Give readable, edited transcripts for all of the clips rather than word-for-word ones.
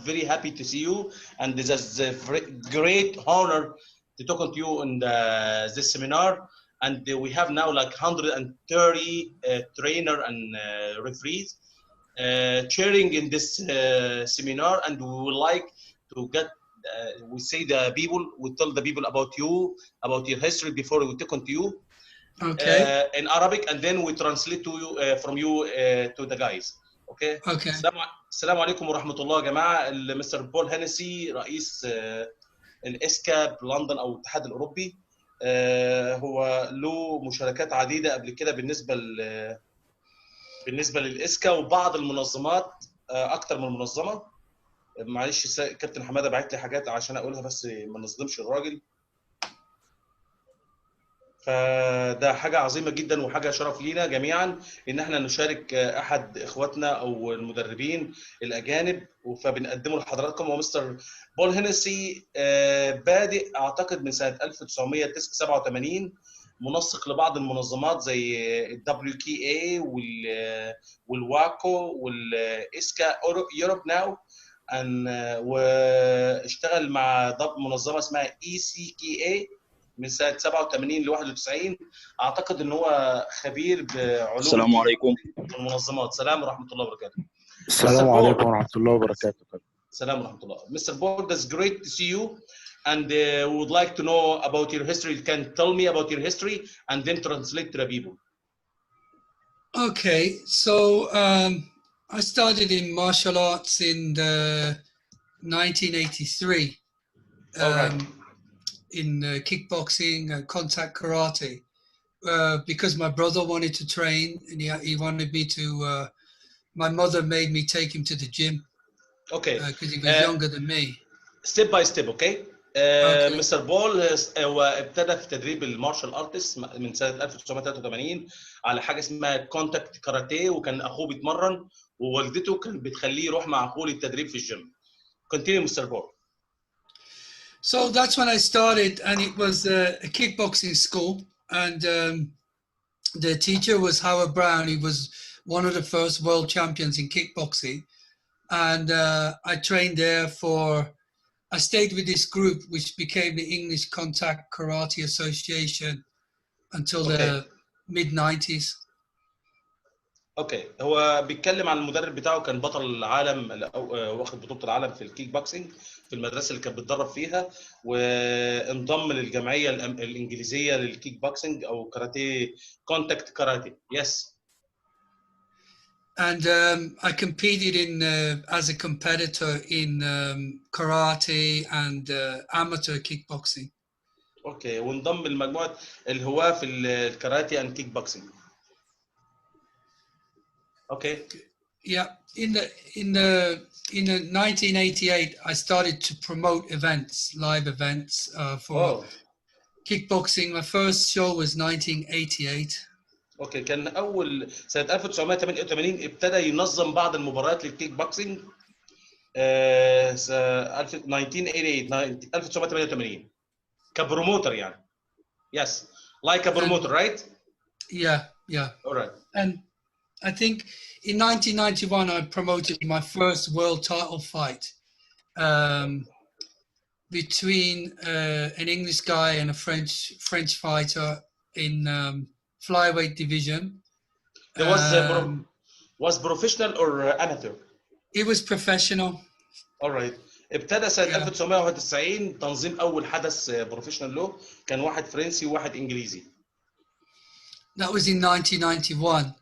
very happy to see you, and this is a great honor to talk to you in this seminar. And we have now like 130 trainer and referees cheering in this seminar, and we would like to get we tell the people about you, about your history before we talk to you. Okay. In Arabic, and then we translate to you from you to the guys. Okay. Okay. السلام عليكم ورحمة الله يا جماعة. مستر بول هينسي رئيس الاسكا بلندن او الاتحاد الأوروبي. هو له مشاركات عديدة قبل كده بالنسبة للاسكا وبعض المنظمات، أكتر من منظمة. معلش كابتن حمادة بعت لي حاجات عشان أقولها بس ما نظلمش الراجل. فده حاجة عظيمة جدا وحاجة شرف لينا جميعا ان احنا نشارك احد اخواتنا او المدربين الاجانب، فبنقدمه لحضراتكم. ومستر بول هينسي بادئ اعتقد من سنة 1987 منسق لبعض المنظمات زي الWKA والواكو والاسكا يوروب ناو، واشتغل مع منظمة اسمها ISKA من سنة 87 ل 91. أعتقد إن هو خبير بعلوم السلام عليكم المنظمات. السلام ورحمة الله وبركاته. السلام عليكم ورحمة الله وبركاته. السلام ورحمة الله. Mr. Board, it's great to see you, and we would like to know about your history. You can tell me about your history and then translate to the people. Okay, so I started in martial arts in 1983. All right. In kickboxing and contact karate, because my brother wanted to train and he wanted me to. My mother made me take him to the gym. Okay. Because he was younger than me. Step by step, okay? Okay. مستر بول هو ابتدى في تدريب المارشال ارتست من سنه 1983 على حاجه اسمها كونتاكت كاراتيه، وكان اخوه بيتمرن ووالدته كانت بتخليه يروح مع اخوه للتدريب في الجيم. Continue, مستر بول. So that's when I started, and it was a kickboxing school, and the teacher was Howard Brown. He was one of the first world champions in kickboxing, and I trained there I stayed with this group, which became the English Contact Karate Association until the mid-90s. اوكي، هو بيتكلم عن المدرب بتاعه، كان بطل العالم، واخد بطولة العالم في الكيك بوكسينج في المدرسة اللي كان بيتدرب فيها، وانضم للجمعية الإنجليزية للكيك بوكسينج أو كاراتيه كونتاكت كاراتيه. Yes. And I competed as a competitor in karate and amateur kickboxing. اوكي، وانضم لمجموعة الهواة في الكاراتيه and كيك بوكسينج. Okay. Yeah, in 1988, I started to promote events, live events for kickboxing. My first show was 1988. اوكي، كان اول سنة 1988 ابتدى ينظم بعض المباريات للكيك بوكسينج. 1988 كبروموتر يعني. Yes, like a promoter, right? Yeah. All right. And I think in 1991, I promoted my first world title fight between an English guy and a French fighter in flyweight division. It was professional or amateur? It was professional. All right. ابتدى سنة 1991 تنظيم أول حدث بروفيشنال له، كان واحد فرنسي وواحد إنجليزي. That was in 1991.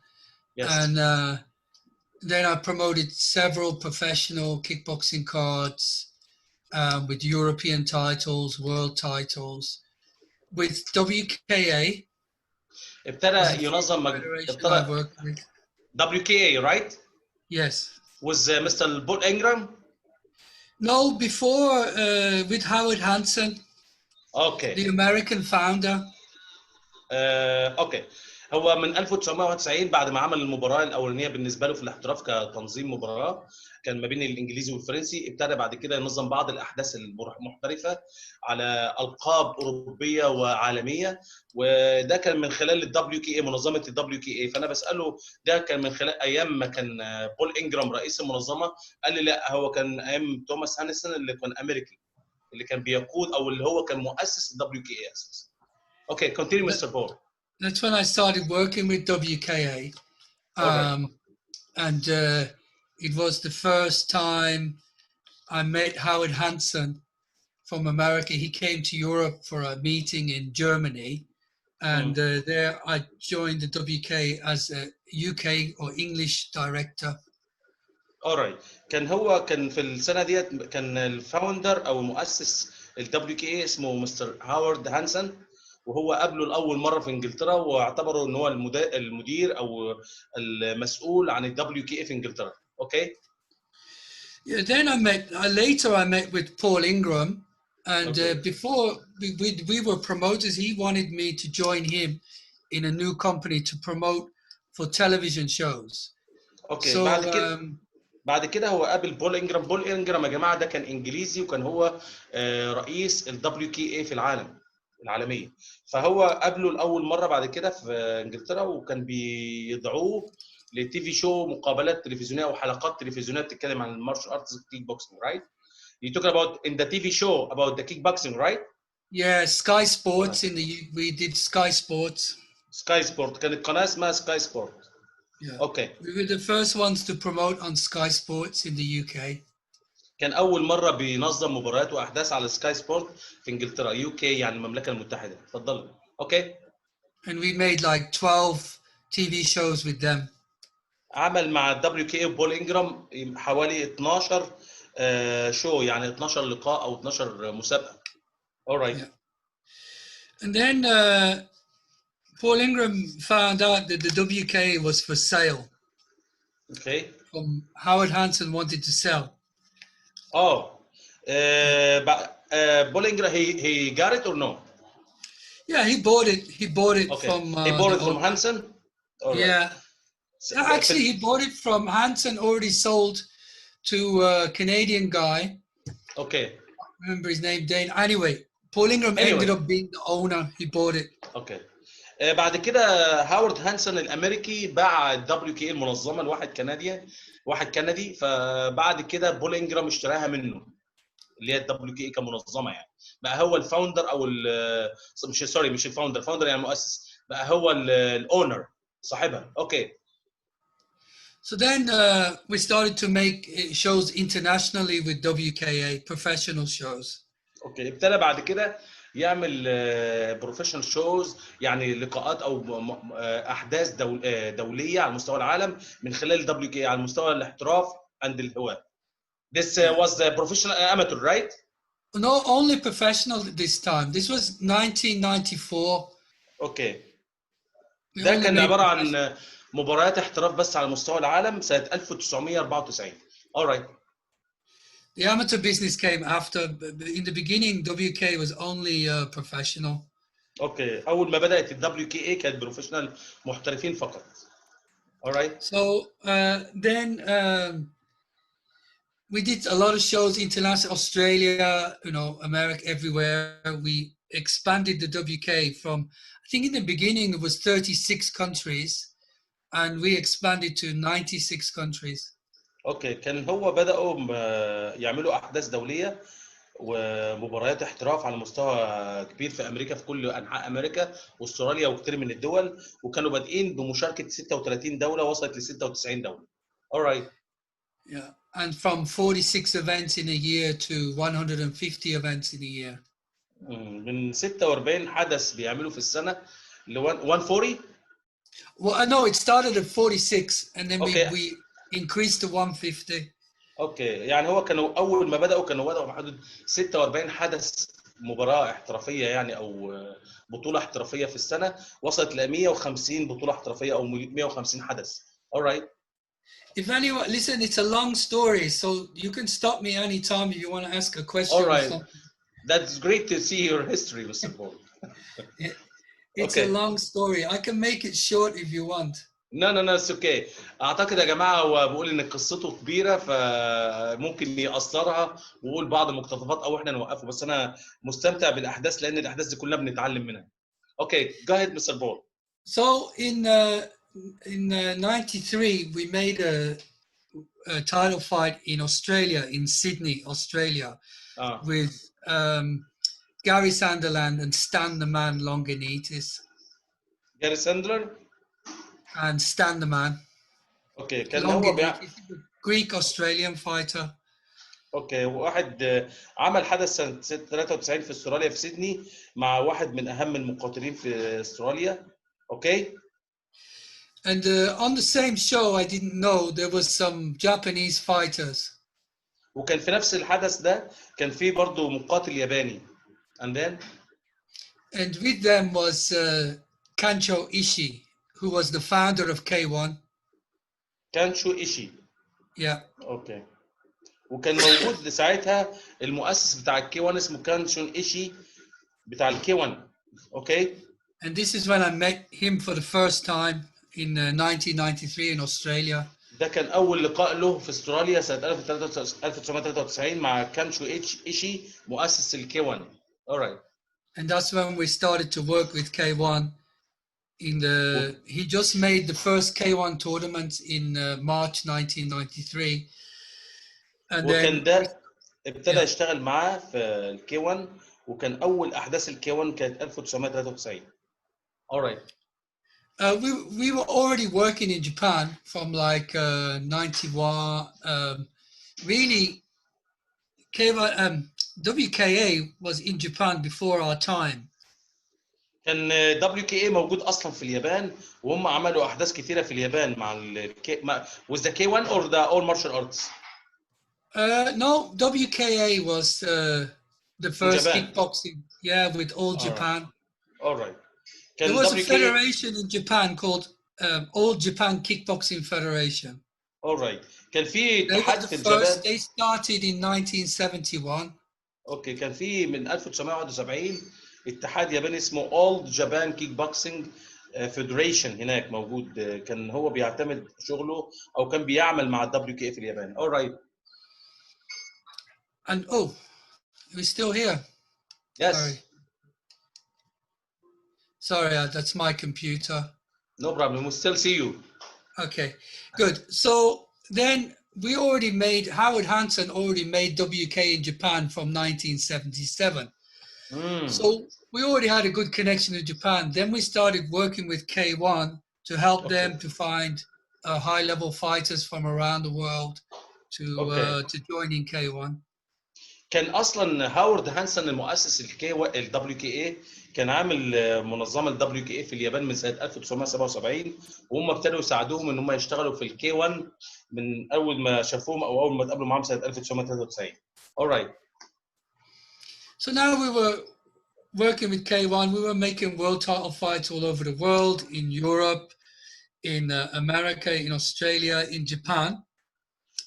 Yes. And then I promoted several professional kickboxing cards with European titles, world titles, with WKA. ابتدى ينظم WKA, right? Yes. Was Mr. Bull Ingram? No, before with Howard Hansen. Okay. The American founder. Okay. هو من 1991 بعد ما عمل المباراة الأولانية بالنسبة له في الاحتراف كتنظيم مباراة، كان ما بين الانجليزي والفرنسي. ابتدى بعد كده ينظم بعض الاحداث المحترفه على القاب اوروبيه وعالميه، وده كان من خلال الدبليو كي اي، منظمه الدبليو كي اي. فانا بساله ده كان من خلال ايام ما كان بول انجرام رئيس المنظمه. قال لي لا، هو كان ايام توماس هانسون اللي كان امريكي، اللي كان بيقود او اللي هو كان مؤسس الدبليو كي اي اساسا. اوكي continue Mr. Paul. That's when I started working with WKA. And it was the first time I met Howard Hansen from America. He came to Europe for a meeting in Germany, and there I joined the WK as a UK or English director. alright. كان في السنه ديت كان الفاوندر او مؤسس الدبليو كي اي اسمه مستر هاورد هانسن، وهو قابله لاول مره في انجلترا، واعتبره ان هو المدير او المسؤول عن الدبليو كي اي في انجلترا. اوكي. Yeah, then later I met with Paul Ingram, and before we were promoters, he wanted me to join him in a new company to promote for television shows. اوكي. So بعد كده هو قابل بول انجرام. بول انجرام يا جماعه ده كان انجليزي، وكان هو رئيس الدبليو كي اي في العالميه. فهو قابله لاول مره بعد كده في انجلترا، وكان بيدعوه لتي في شو، مقابلات تلفزيونيه او حلقات تلفزيونيه بتتكلم عن المارشال ارتس كيك بوكسينج. right? You talk about in the TV show about the kickboxing, right? Yeah, Sky Sports we did Sky Sports. Sky Sport كانت قناه اسمها Sky Sport. Yeah. Okay. We were the first ones to promote on Sky Sports in the UK. كان اول مره بينظم مباريات واحداث على سكاي سبورت في انجلترا. يو كي يعني المملكه المتحده. اتفضل. اوكي. And we made like 12 TV shows with them. عمل مع الدبليو كي اي بول انجرام حوالي 12 شو، يعني 12 لقاء او 12 مسابقه. alright. Yeah. And then Paul Ingram found out that the WK was for sale. Okay. From Howard Hansen wanted to sell. Paul Ingram, he got it or no? Yeah, he bought it. He bought it Okay. from. He bought it from Hansen. All yeah. Right. Actually, he bought it from Hansen. Already sold to a Canadian guy. Okay. I remember his name, Dane. Anyway, Paul Ingram ended up being the owner. He bought it. Okay. بعد كده هاورد هانسون الامريكي باع الدبليو كي المنظمه لواحد كندي. فبعد كده بول انجرام اشتراها منه، اللي هي الدبليو كي كمنظمه يعني. بقى هو الفاوندر او مش الفاوندر يعني المؤسس، بقى هو الاونر صاحبها. اوكي. So then we started to make shows internationally with WKA, professional shows. اوكي. ابتدى بعد كده يعمل بروفيشنال شوز، يعني لقاءات او احداث دوليه على مستوى العالم من خلال الدبليو كي على مستوى الاحتراف عند الهواة. This was the professional amateur, right? No, only professional this time. This was 1994. اوكي. ده كان عباره عن مباريات احتراف بس على مستوى العالم سنه 1994. All right. The amateur business came after. In the beginning, WK was only professional. اوكي. اول ما بدات الدبليو كي اي كانت بروفيشنال، محترفين فقط. All right. So then we did a lot of shows international, Australia, America, everywhere. We expanded the WK from, I think in the beginning it was 36 countries, and we expanded to 96 countries. اوكي. كان هو بداوا يعملوا احداث دوليه ومباريات احتراف على مستوى كبير في امريكا، في كل انحاء امريكا واستراليا وكثير من الدول، وكانوا بادئين بمشاركه 36 دوله، وصلت ل 96 دوله. All right. Yeah, and from 46 events in a year to 150 events in a year. من 46 حدث بيعملوا في السنه ل 140. Well, no, it started at 46 and then Okay. we increased to 150. اوكي. يعني هو كانوا اول ما بداوا بحدود 46 حدث مباراه احترافيه يعني، او بطوله احترافيه في السنه، وصلت ل 150 بطوله احترافيه او 150 حدث. All right. If anyone, listen, it's a long story, so you can stop me anytime if you want to ask a question. All right. Or something. That's great to see your history, Mr. Paul. It's a long story. I can make it short if you want. لا اتس اوكي. اعتقد يا جماعه هو بيقول ان قصته كبيره فممكن يقصرها ويقول بعض المقتطفات او احنا نوقفه، بس انا مستمتع بالاحداث لان الاحداث دي كلها بنتعلم منها. اوكي جو اهيد مستر بول. So in 93 we made a title fight in Australia, in Sydney, Australia, with Gary Sunderland and Stan the Man Longinidis. جاري ساندلر And Stan the Man. اوكي كان هو Greek Australian fighter. اوكي واحد عمل حدث سنه 93 في استراليا في سيدني مع واحد من اهم المقاتلين في استراليا. اوكي. And on the same show I didn't know there was some Japanese fighters. وكان في نفس الحدث ده كان في برضه مقاتل ياباني. And then and with them was Kancho Ishii, who was the founder of K1. كانشو إيشي. Yeah. اوكي. وكان موجود ساعتها المؤسس بتاع الكي 1 اسمه كانشو إيشي بتاع الكي 1. اوكي. And this is when I met him for the first time in 1993 in Australia. ده كان أول لقاء له في استراليا سنة 1993 مع كانشو إيشي مؤسس الكي 1. Alright. And that's when we started to work with K1. He just made the first K1 tournament in March 1993. And وكان ده ابتدى يشتغل معاه في الكي 1 وكان أول أحداث الكي 1 كانت 1993. Alright. We were already working in Japan from like 91. Really, WKA was in Japan before our time. كان WKA موجود اصلا في اليابان وهم عملوا احداث كثيره في اليابان مع with the K1 or the all martial arts. No, WKA was the first kickboxing. Yeah, with all Japan. All right. There was a federation in Japan called All Japan Kickboxing Federation. All right. كان في اتحاد في اليابان. They started in 1971. اوكي كان في من 1971 اتحاد ياباني اسمه All Japan Kickboxing Federation هناك موجود. كان هو بيعتمد شغله او كان بيعمل مع الدبليو كي في اليابان. All right. And we're still here. Yes. Sorry, that's my computer. No problem. We still see you. Okay, good. So then we already made, Howard Hansen already made WK in Japan from 1977. So we already had a good connection to Japan. Then we started working with K1 to help them to find high-level fighters from around the world to join in K1. كان اصلا هاورد هانسون المؤسس الدبليو كي اي كان عامل منظمه الدبليو كي اي في اليابان من سنه 1977 وهم ابتدوا يساعدوهم ان هم يشتغلوا في الكي 1 من اول ما شافوهم او اول ما اتقابلوا معاهم سنه 1993. All right. So now we were working with K1. We were making world title fights all over the world, in Europe, in America, in Australia, in Japan.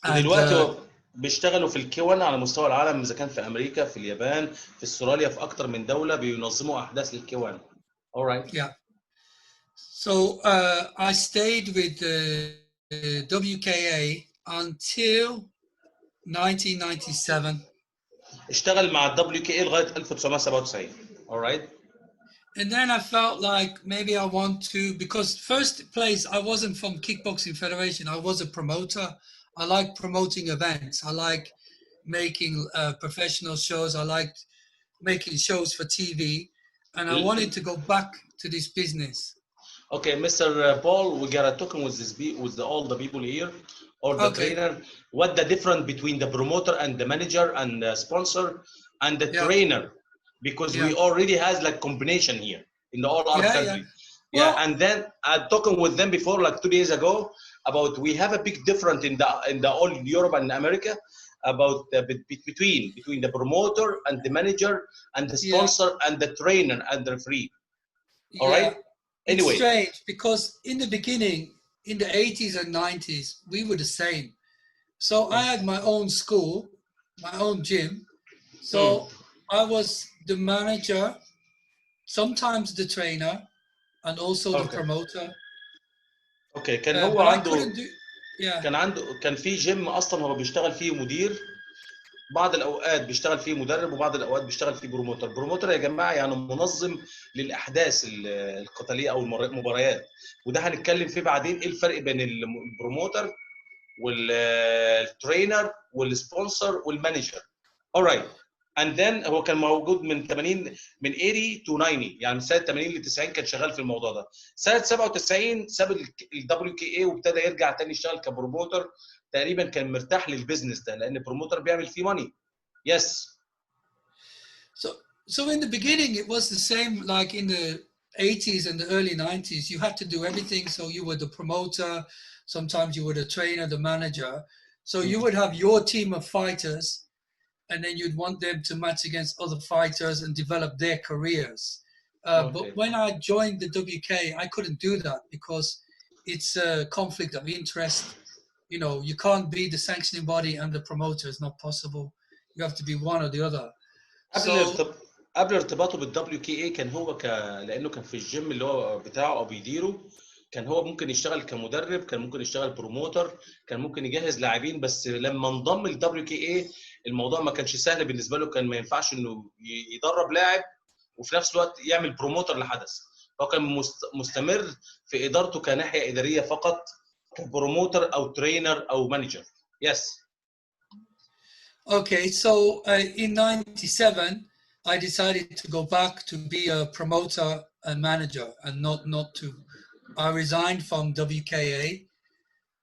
ودلوقتي بيشتغلوا في الكي 1 على مستوى العالم اذا كان في امريكا في اليابان في استراليا في اكتر من دوله بينظموا احداث للكي 1. All right. Yeah. So I stayed with WKA until 1997. اشتغل مع الدبليو كي اي لغايه 1997. All right. And then I felt like maybe I want to, because first place I wasn't from Kickboxing Federation. I was a promoter. I like promoting events. I like making professional shows. I liked making shows for TV, and I wanted to go back to this business. Okay, Mr. Paul, we gotta talking with all the people here, or the trainer. What the difference between the promoter and the manager and the sponsor and the trainer? Because we already has like combination here in the all our country. Well, and then I talking with them before like 2 days ago about we have a big difference in the all Europe and America about between the promoter and the manager and the sponsor and the trainer and the referee. All right. Anyway, it's strange because in the beginning, in the 80s and 90s, we were the same. So I had my own school, my own gym. So I was the manager, sometimes the trainer, and also the promoter. اوكي كان هو but I عنده couldn't do. Yeah. كان في جيم اصلا هو بيشتغل فيه مدير، بعض الاوقات بيشتغل فيه مدرب وبعض الاوقات بيشتغل فيه بروموتر. بروموتر يا جماعه يعني منظم للاحداث القتاليه او المباريات، وده هنتكلم فيه بعدين ايه الفرق بين البروموتر والترينر والسبونسر والمانجر. alright. and then هو كان موجود من 80 to 90، يعني من سنه 80 ل 90 كان شغال في الموضوع ده. سنه 97 ساب الدبليو كي اي وابتدى يرجع تاني يشتغل كبروموتر. تقريبا كان مرتاح للبيزنس ده لان البروموتر بيعمل فيه ماني. yes. So in the beginning it was the same like in the 80s and the early 90s. You had to do everything. So you were the promoter, sometimes you were the trainer, the manager. So you would have your team of fighters and then you'd want them to match against other fighters and develop their careers. But when I joined the WK, I couldn't do that because it's a conflict of interest. You know, you can't be the sanctioning body and the promoter. It's not possible. You have to be one or the other. قبل ارتباطه بالدبليو كي اي كان هو لانه كان في الجيم اللي هو بتاعه او بيديره، كان هو ممكن يشتغل كمدرب، كان ممكن يشتغل بروموتر، كان ممكن يجهز لاعبين. بس لما انضم للدبليو كي اي الموضوع ما كانش سهل بالنسبه له. كان ما ينفعش انه يدرب لاعب وفي نفس الوقت يعمل بروموتر لحدث. هو كان مستمر في ادارته كناحيه اداريه فقط، كبروموتر او ترينر او مانجر. yes. Okay, so in 97 I decided to go back to be a promoter and manager and not to. I resigned from WKA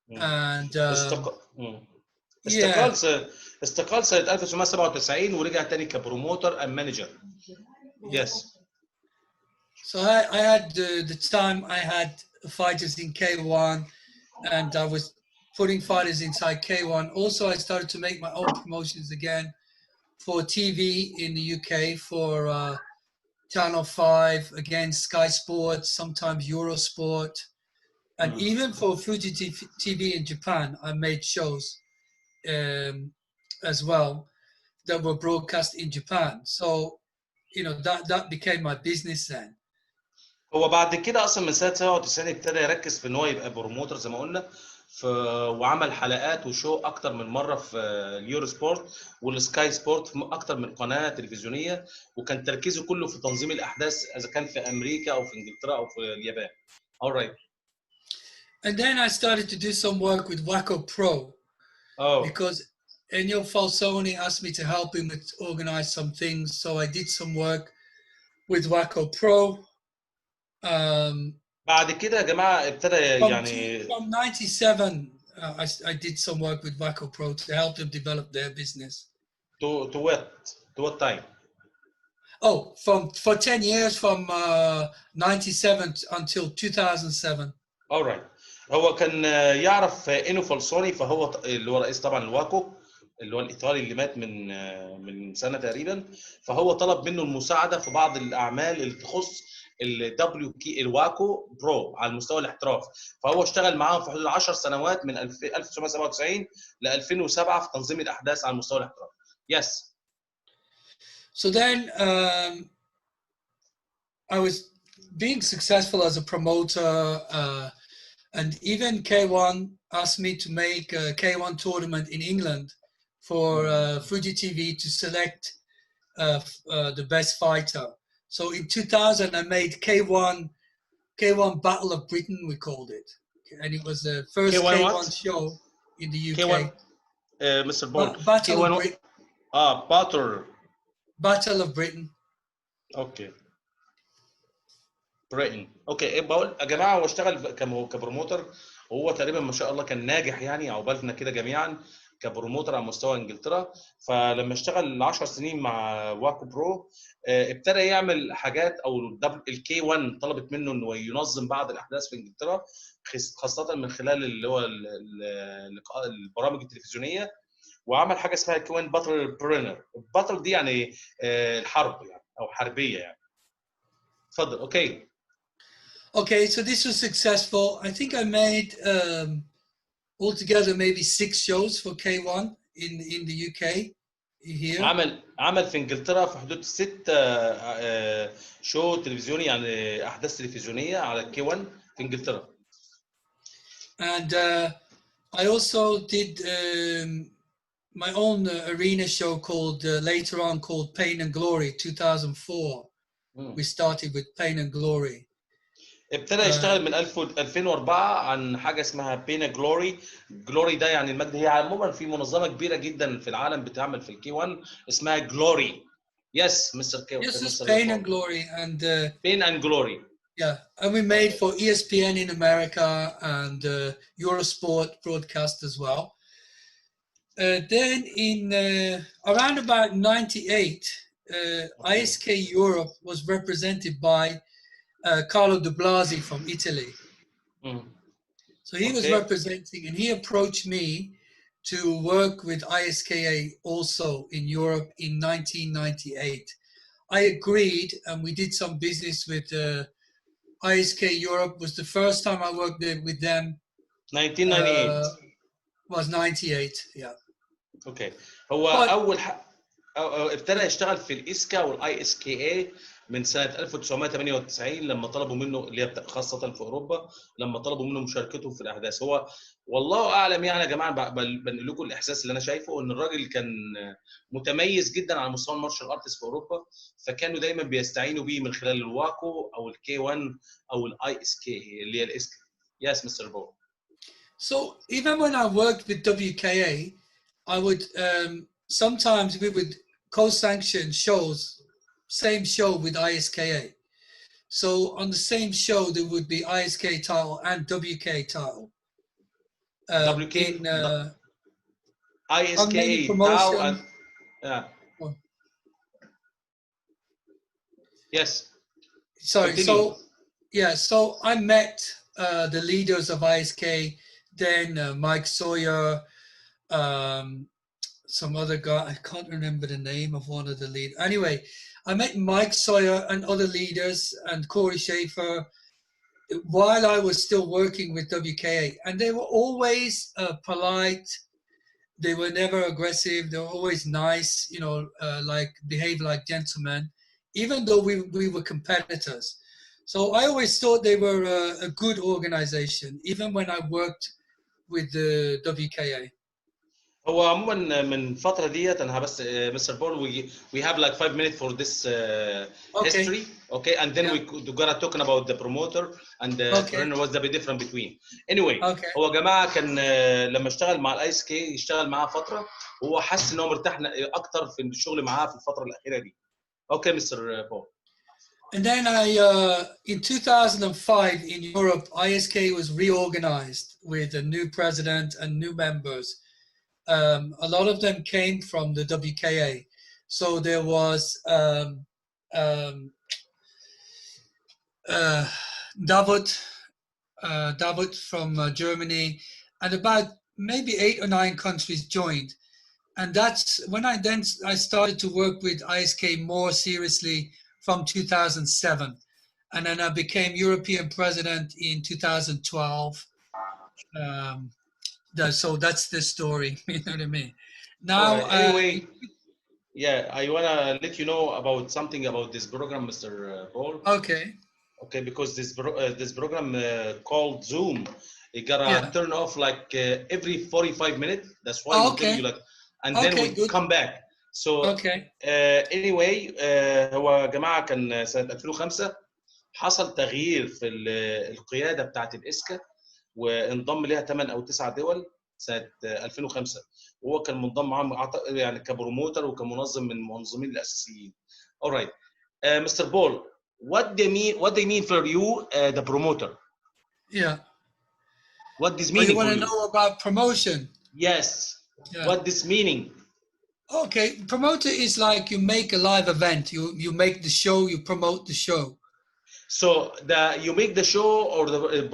and استقال سنة 1997 ورجع تاني كبروموتر and manager. yes. So I had the time I had fighters in K1 and I was putting fighters inside K1. Also, I started to make my own promotions again for TV in the UK, for Channel 5, again, Sky Sports, sometimes Eurosport, and even for Fuji TV in Japan, I made shows as well that were broadcast in Japan. So, you know, that became my business then. هو بعد كده اصلا من سنه 97 ابتدى يركز في ان هو يبقى بروموتر زي ما قلنا، وعمل حلقات وشو اكتر من مره في اليورو سبورت والسكاي سبورت في اكتر من قناه تلفزيونيه، وكان تركيزه كله في تنظيم الاحداث اذا كان في امريكا او في انجلترا او في اليابان. alright. And then I started to do some work with Waco Pro. Because Ennio Falsoni asked me to help him with organize some things, so I did some work with Waco Pro. بعد كده يا جماعه ابتدى يعني from 97 I did some work with Waco Pro to help them develop their business. To what time? Oh, for 10 years, from 97 until 2007. alright. هو كان يعرف إنو فالسوني، فهو اللي هو رئيس طبعا الواكو اللي هو الايطالي اللي مات من سنه تقريبا، فهو طلب منه المساعده في بعض الاعمال اللي تخص الدبليو كي الواكو برو على المستوى الاحتراف. فهو اشتغل معاهم في حدود 10 سنوات من 1997 ل 2007 في تنظيم الاحداث على المستوى الاحتراف. yes. So then I was being successful as a promoter, and even K1 asked me to make a K1 tournament in England for Fuji TV to select the best fighter. So in 2000, I made K1 Battle of Britain, we called it, and it was the first K1 show in the UK. K1, Mr. Bond. Battle of Britain. Battle of Britain. Okay. بريتن. اوكي بقول يا جماعه هو اشتغل كبروموتر، وهو تقريبا ما شاء الله كان ناجح يعني، عقبالنا كده جميعا كبروموتر على مستوى انجلترا. فلما اشتغل 10 سنين مع واكو برو ابتدى يعمل حاجات، او الكي 1 طلبت منه انه ينظم بعض الاحداث في انجلترا، خاصه من خلال اللي هو البرامج التلفزيونيه، وعمل حاجه اسمها كي 1 باتل برينر. الباتل دي يعني الحرب يعني او حربيه يعني. اتفضل. اوكي. Okay, so this was successful. I think I made altogether maybe 6 shows for K1 in the UK here. عمل في انجلترا في حدود 6 شو تلفزيوني، يعني احداث تلفزيونيه على K1 في انجلترا. And I also did my own arena show called later on called Pain and Glory 2004. We started with Pain and Glory. ابتدى يشتغل من 2004 عن حاجه اسمها بينا جلوري. جلوري ده يعني المجد. هي عموما في منظمه كبيره جدا في العالم بتعمل في الكي 1 اسمها جلوري. Yes, Mr. K. Yes, it's Pain and Glory and Pain and Glory. Yeah, and we made for ESPN in America and Eurosport broadcast as well. Then in around about 98, ISKA Europe was represented by Carlo De Blasi from Italy. So he was representing, and he approached me to work with ISKA also in Europe in 1998. I agreed, and we did some business with ISKA Europe. Was the first time I worked with them. 1998 was 98, yeah. اوكي. هو اول ابتدى يشتغل في الاسكا والاي اس كي اي من سنه 1998 لما طلبوا منه، اللي هي خاصه في اوروبا، لما طلبوا منه مشاركته في الاحداث. هو والله اعلم يعني يا جماعه، بنقول لكم الاحساس اللي انا شايفه ان الراجل كان متميز جدا على مستوى المارشال ارتس في اوروبا، فكانوا دايما بيستعينوا بيه من خلال الواكو او الكي 1 او الاي اس كي اللي هي الاسكا. Yes, Mr. Bo. So even when I worked with WKA, I would sometimes we would co-sanction shows, same show with ISKA. So on the same show there would be ISKA title and WK title. WK in ISKA promotion. and Yes. Sorry. Continue. So I met the leaders of ISKA, then Mike Sawyer, some other guy, I can't remember the name of one of the leaders. Anyway, I met Mike Sawyer and other leaders and Corey Schaefer while I was still working with WKA, and they were always polite. They were never aggressive. They were always nice, like behave like gentlemen, even though we were competitors. So I always thought they were a good organization, even when I worked with the WKA. هو عموما من الفتره ديت انا بس Mr. Paul, we have like 5 minutes for this history, okay, and then we gotta talking about the promoter and the trainer. What's the difference between anyway. هو يا جماعه كان لما اشتغل مع الايس كي اشتغل معاه فتره وهو حس ان هو مرتاح اكتر في الشغل معاه في الفتره الاخيره دي. Okay, Mr. Paul. And then in 2005 in Europe, ISKA was reorganized with a new president and new members. A lot of them came from the WKA. So there was David from Germany, and about maybe 8 or 9 countries joined. And that's when I started to work with ISKA more seriously from 2007. And then I became European president in 2012. So that's the story, you know what I mean? Now, anyway, I want to let you know about something about this program, Mr. Paul. Okay. Okay, because this program called Zoom, it gotta turn off like every 45 minutes. That's why we tell you like, and then we come back. So anyway, هو يا جماعة كان سنة 2005 حصل تغيير في القيادة بتاعت الاسكا، وانضم لها 8 أو 9 دول سنة 2005، وهو كان منضم معاهم يعني كبروموتر وكمنظم من المنظمين الأساسيين. All right, Mr. Paul, what they mean for you, the promoter? Yeah. What this meaning? You want to know about promotion? Yes. Yeah. What this meaning? Okay, promoter is like you make a live event. You make the show. You promote the show. So you make the show or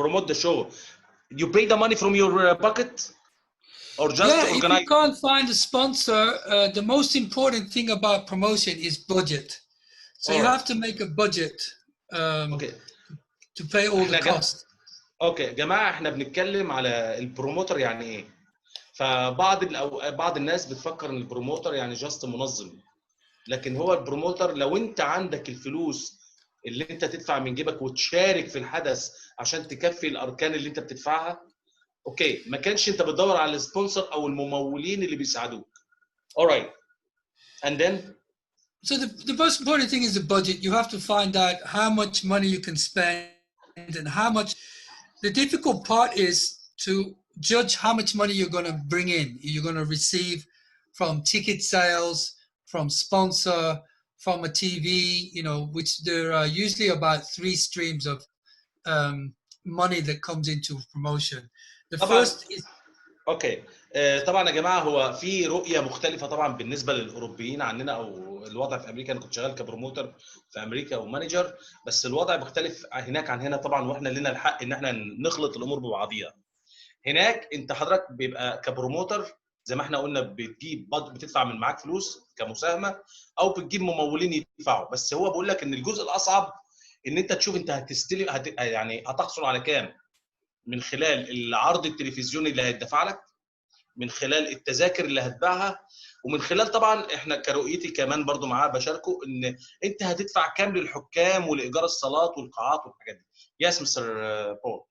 promote the show. You pay the money from your pocket, or just organize? If you can't find a sponsor, the most important thing about promotion is budget. So you have to make a budget to pay all the costs. Okay, جماعة احنا بنتكلم على البروموتر يعني ايه. بعض الناس بتفكر ان البروموتر يعني جاست منظم، لكن هو البروموتر لو انت عندك الفلوس اللي انت تدفع من جيبك وتشارك في الحدث عشان تكفي الاركان اللي انت بتدفعها، اوكي ما كانش انت بتدور على السبونسر او الممولين اللي بيساعدوك. alright and then So the most important thing is the budget. You have to find out how much money you can spend and how much. The difficult part is to judge how much money you're going to bring in. You're going to receive from ticket sales, from sponsor, from a TV, you know, which there are usually about 3 streams of money that comes into promotion. The first is اوكي طبعا يا جماعه هو في رؤيه مختلفه طبعا بالنسبه للاوروبيين عننا او الوضع في امريكا. انا كنت شغال كبروموتر في امريكا ومانجر، بس الوضع مختلف هناك عن هنا طبعا، واحنا لنا الحق ان احنا نخلط الامور ببعضيها. هناك انت حضرتك بيبقى كبروموتر زي ما احنا قلنا بتدفع من معاك فلوس كمساهمه او بتجيب ممولين يدفعوا، بس هو بيقول لك ان الجزء الاصعب ان انت تشوف انت هتستلم يعني هتحصل على كام من خلال العرض التلفزيوني اللي هيدفع لك، من خلال التذاكر اللي هتباعها، ومن خلال طبعا احنا كرؤيتي كمان برضو معاه بشاركه ان انت هتدفع كام للحكام ولايجار الصالات والقاعات والحاجات دي. Yes, Mr. Paul.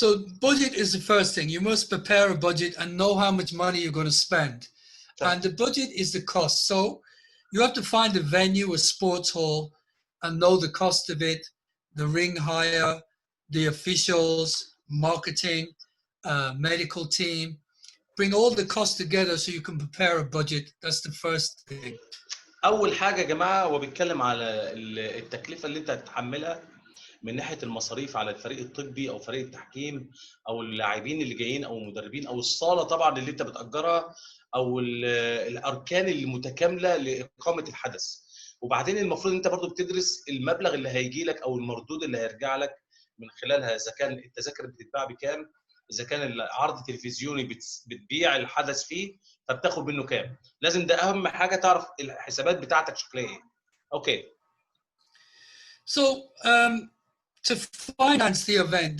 So budget is the first thing. You must prepare a budget and know how much money you're going to spend. Sure. And the budget is the cost. So you have to find a venue, a sports hall, and know the cost of it, the ring hire, the officials, marketing, medical team. Bring all the costs together so you can prepare a budget. That's the first thing. اول حاجه يا جماعه هو بيتكلم على التكلفه اللي انت هتتحملها من ناحيه المصاريف على الفريق الطبي او فريق التحكيم او اللاعبين اللي جايين او المدربين او الصاله طبعا اللي انت بتاجرها او الاركان المتكامله لاقامه الحدث. وبعدين المفروض انت برضو بتدرس المبلغ اللي هيجي لك او المردود اللي هيرجع لك من خلالها، اذا كان التذاكر بتتباع بكام، اذا كان العرض التلفزيوني بتبيع الحدث فيه فبتاخد منه كام. لازم ده اهم حاجه تعرف الحسابات بتاعتك شكلها ايه. اوكي. So to finance the event,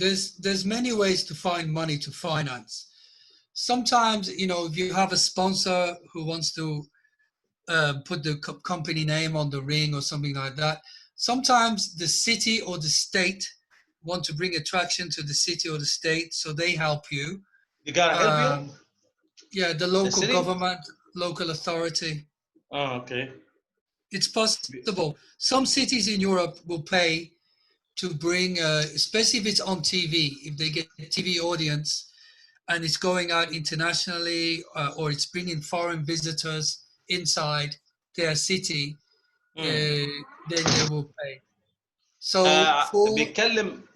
there's many ways to find money to finance. Sometimes, you know, if you have a sponsor who wants to put the company name on the ring or something like that, sometimes the city or the state want to bring attraction to the city or the state, so they help you. You gotta help you? Yeah, the local government, local authority. Oh, okay. It's possible. Some cities in Europe will pay to bring, especially if it's on TV, if they get a TV audience and it's going out internationally or it's bringing foreign visitors inside their city, then they will pay. So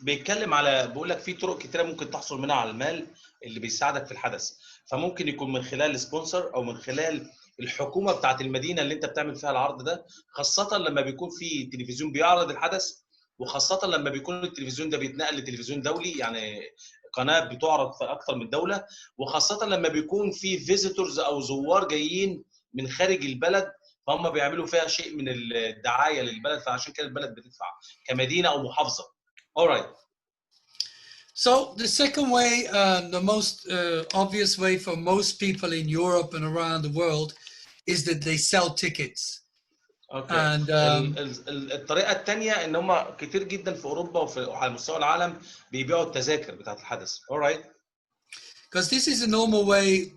بيتكلم على بقول لك في طرق كتيره ممكن تحصل منها على المال اللي بيساعدك في الحدث. فممكن يكون من خلال سبونسر او من خلال الحكومه بتاعت المدينه اللي انت بتعمل فيها العرض ده، خاصه لما بيكون في تلفزيون بيعرض الحدث، وخاصه لما بيكون التلفزيون ده بيتنقل لتلفزيون دولي، يعني قناه بتعرض في اكثر من دوله، وخاصه لما بيكون في فيزيتورز او زوار جايين من خارج البلد، فهم بيعملوا فيها شيء من الدعايه للبلد، فعشان كده البلد بتدفع كمدينه او محافظه. alright. So the second way, the most obvious way for most people in Europe and around the world is that they sell tickets. Okay. And الطريقه الثانيه ان هم كتير جدا في اوروبا وعلى مستوى العالم بيبيعوا التذاكر بتاعت الحدث. alright. Because this is a normal way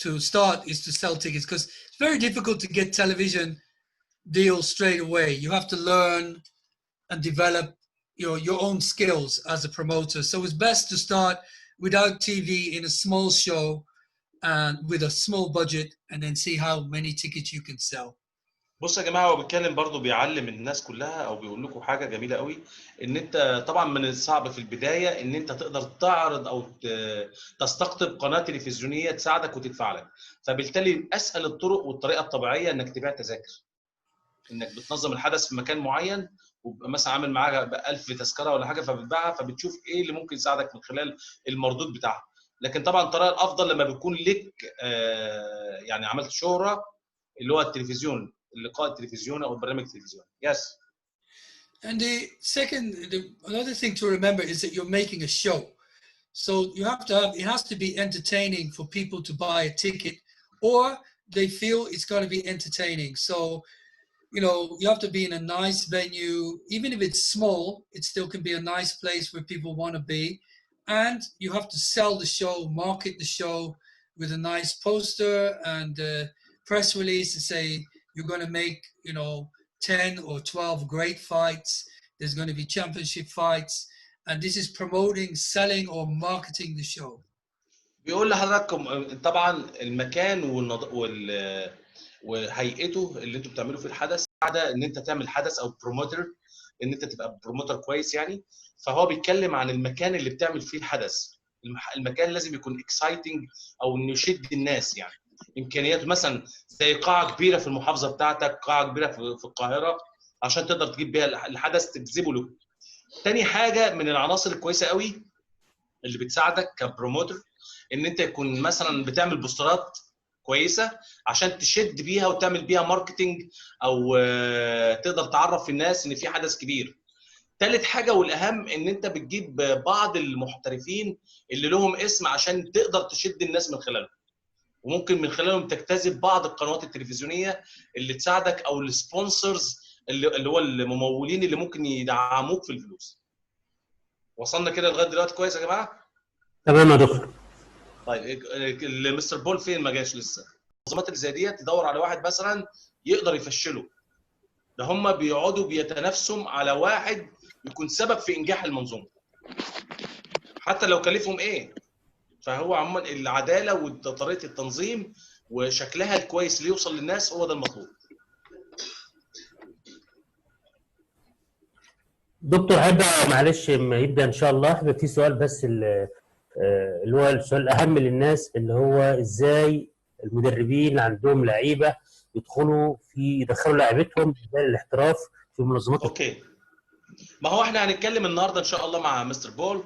to start, is to sell tickets, because it's very difficult to get television deals straight away. You have to learn and develop your own skills as a promoter. So it's best to start without TV in a small show and with a small budget, and then see how many tickets you can sell. بص يا جماعه هو بيتكلم برضو بيعلم الناس كلها او بيقول لكم حاجه جميله قوي، ان انت طبعا من الصعب في البدايه ان انت تقدر تعرض او تستقطب قناه تلفزيونيه تساعدك وتدفع لك. فبالتالي اسهل الطرق والطريقه الطبيعيه انك تبيع تذاكر، انك بتنظم الحدث في مكان معين وبقى مثلا عامل معاها 1000 تذكره ولا حاجه فبتبيعها، فبتشوف ايه اللي ممكن يساعدك من خلال المردود بتاعها. لكن طبعا الطريقه الافضل لما بيكون لك يعني عملت شهره اللي هو التلفزيون، اللقاء التلفزيوني او البرنامج التلفزيوني. Yes. And another thing to remember is that you're making a show. So it has to be entertaining for people to buy a ticket, or they feel it's going to be entertaining. So, you know, you have to be in a nice venue. Even if it's small, it still can be a nice place where people want to be. and you have to sell the show, market the show with a nice poster and a press release to say you're going to make, you know, 10 or 12 great fights. There's going to be championship fights, and this is promoting, selling, or marketing the show. بيقول لحضراتكم طبعا المكان وهيئته اللي انتوا بتعملوا فيه الحدث قاعده ان انت تعمل حدث او بروموتر، ان انت تبقى بروموتر كويس يعني. فهو بيتكلم عن المكان اللي بتعمل فيه الحدث. المكان لازم يكون اكسايتنج او انه يشد الناس يعني. امكانياته مثلا زي قاعه كبيره في المحافظه بتاعتك، قاعه كبيره في القاهره عشان تقدر تجيب بيها الحدث تجذبه له. تاني حاجه من العناصر الكويسه قوي اللي بتساعدك كبروموتر ان انت يكون مثلا بتعمل بوسترات كويسه عشان تشد بيها وتعمل بيها ماركتنج او تقدر تعرف الناس ان في حدث كبير. ثالث حاجه والاهم ان انت بتجيب بعض المحترفين اللي لهم اسم عشان تقدر تشد الناس من خلالهم، وممكن من خلالهم تجتذب بعض القنوات التلفزيونيه اللي تساعدك او السبونسرز اللي هو الممولين اللي ممكن يدعموك في الفلوس. وصلنا كده لغايه دلوقتي كويس يا جماعه؟ تمام يا دكتور. طيب مستر بول فين؟ ما جاش لسه. المنظمات اللي زي ديت تدور على واحد مثلا يقدر يفشله. ده هم بيقعدوا بيتنافسوا على واحد يكون سبب في انجاح المنظومه حتى لو كلفهم ايه. فهو عموما العداله وطريقه التنظيم وشكلها الكويس اللي يوصل للناس هو ده المطلوب. دكتور هيبقى معلش ما يبدا ان شاء الله هيبقى في سؤال بس اللي هو السؤال الاهم للناس، اللي هو ازاي المدربين عندهم لعيبه يدخلوا لاعيبتهم بدل الاحتراف في منظمات. اوكي، ما هو احنا هنتكلم النهارده ان شاء الله مع مستر بول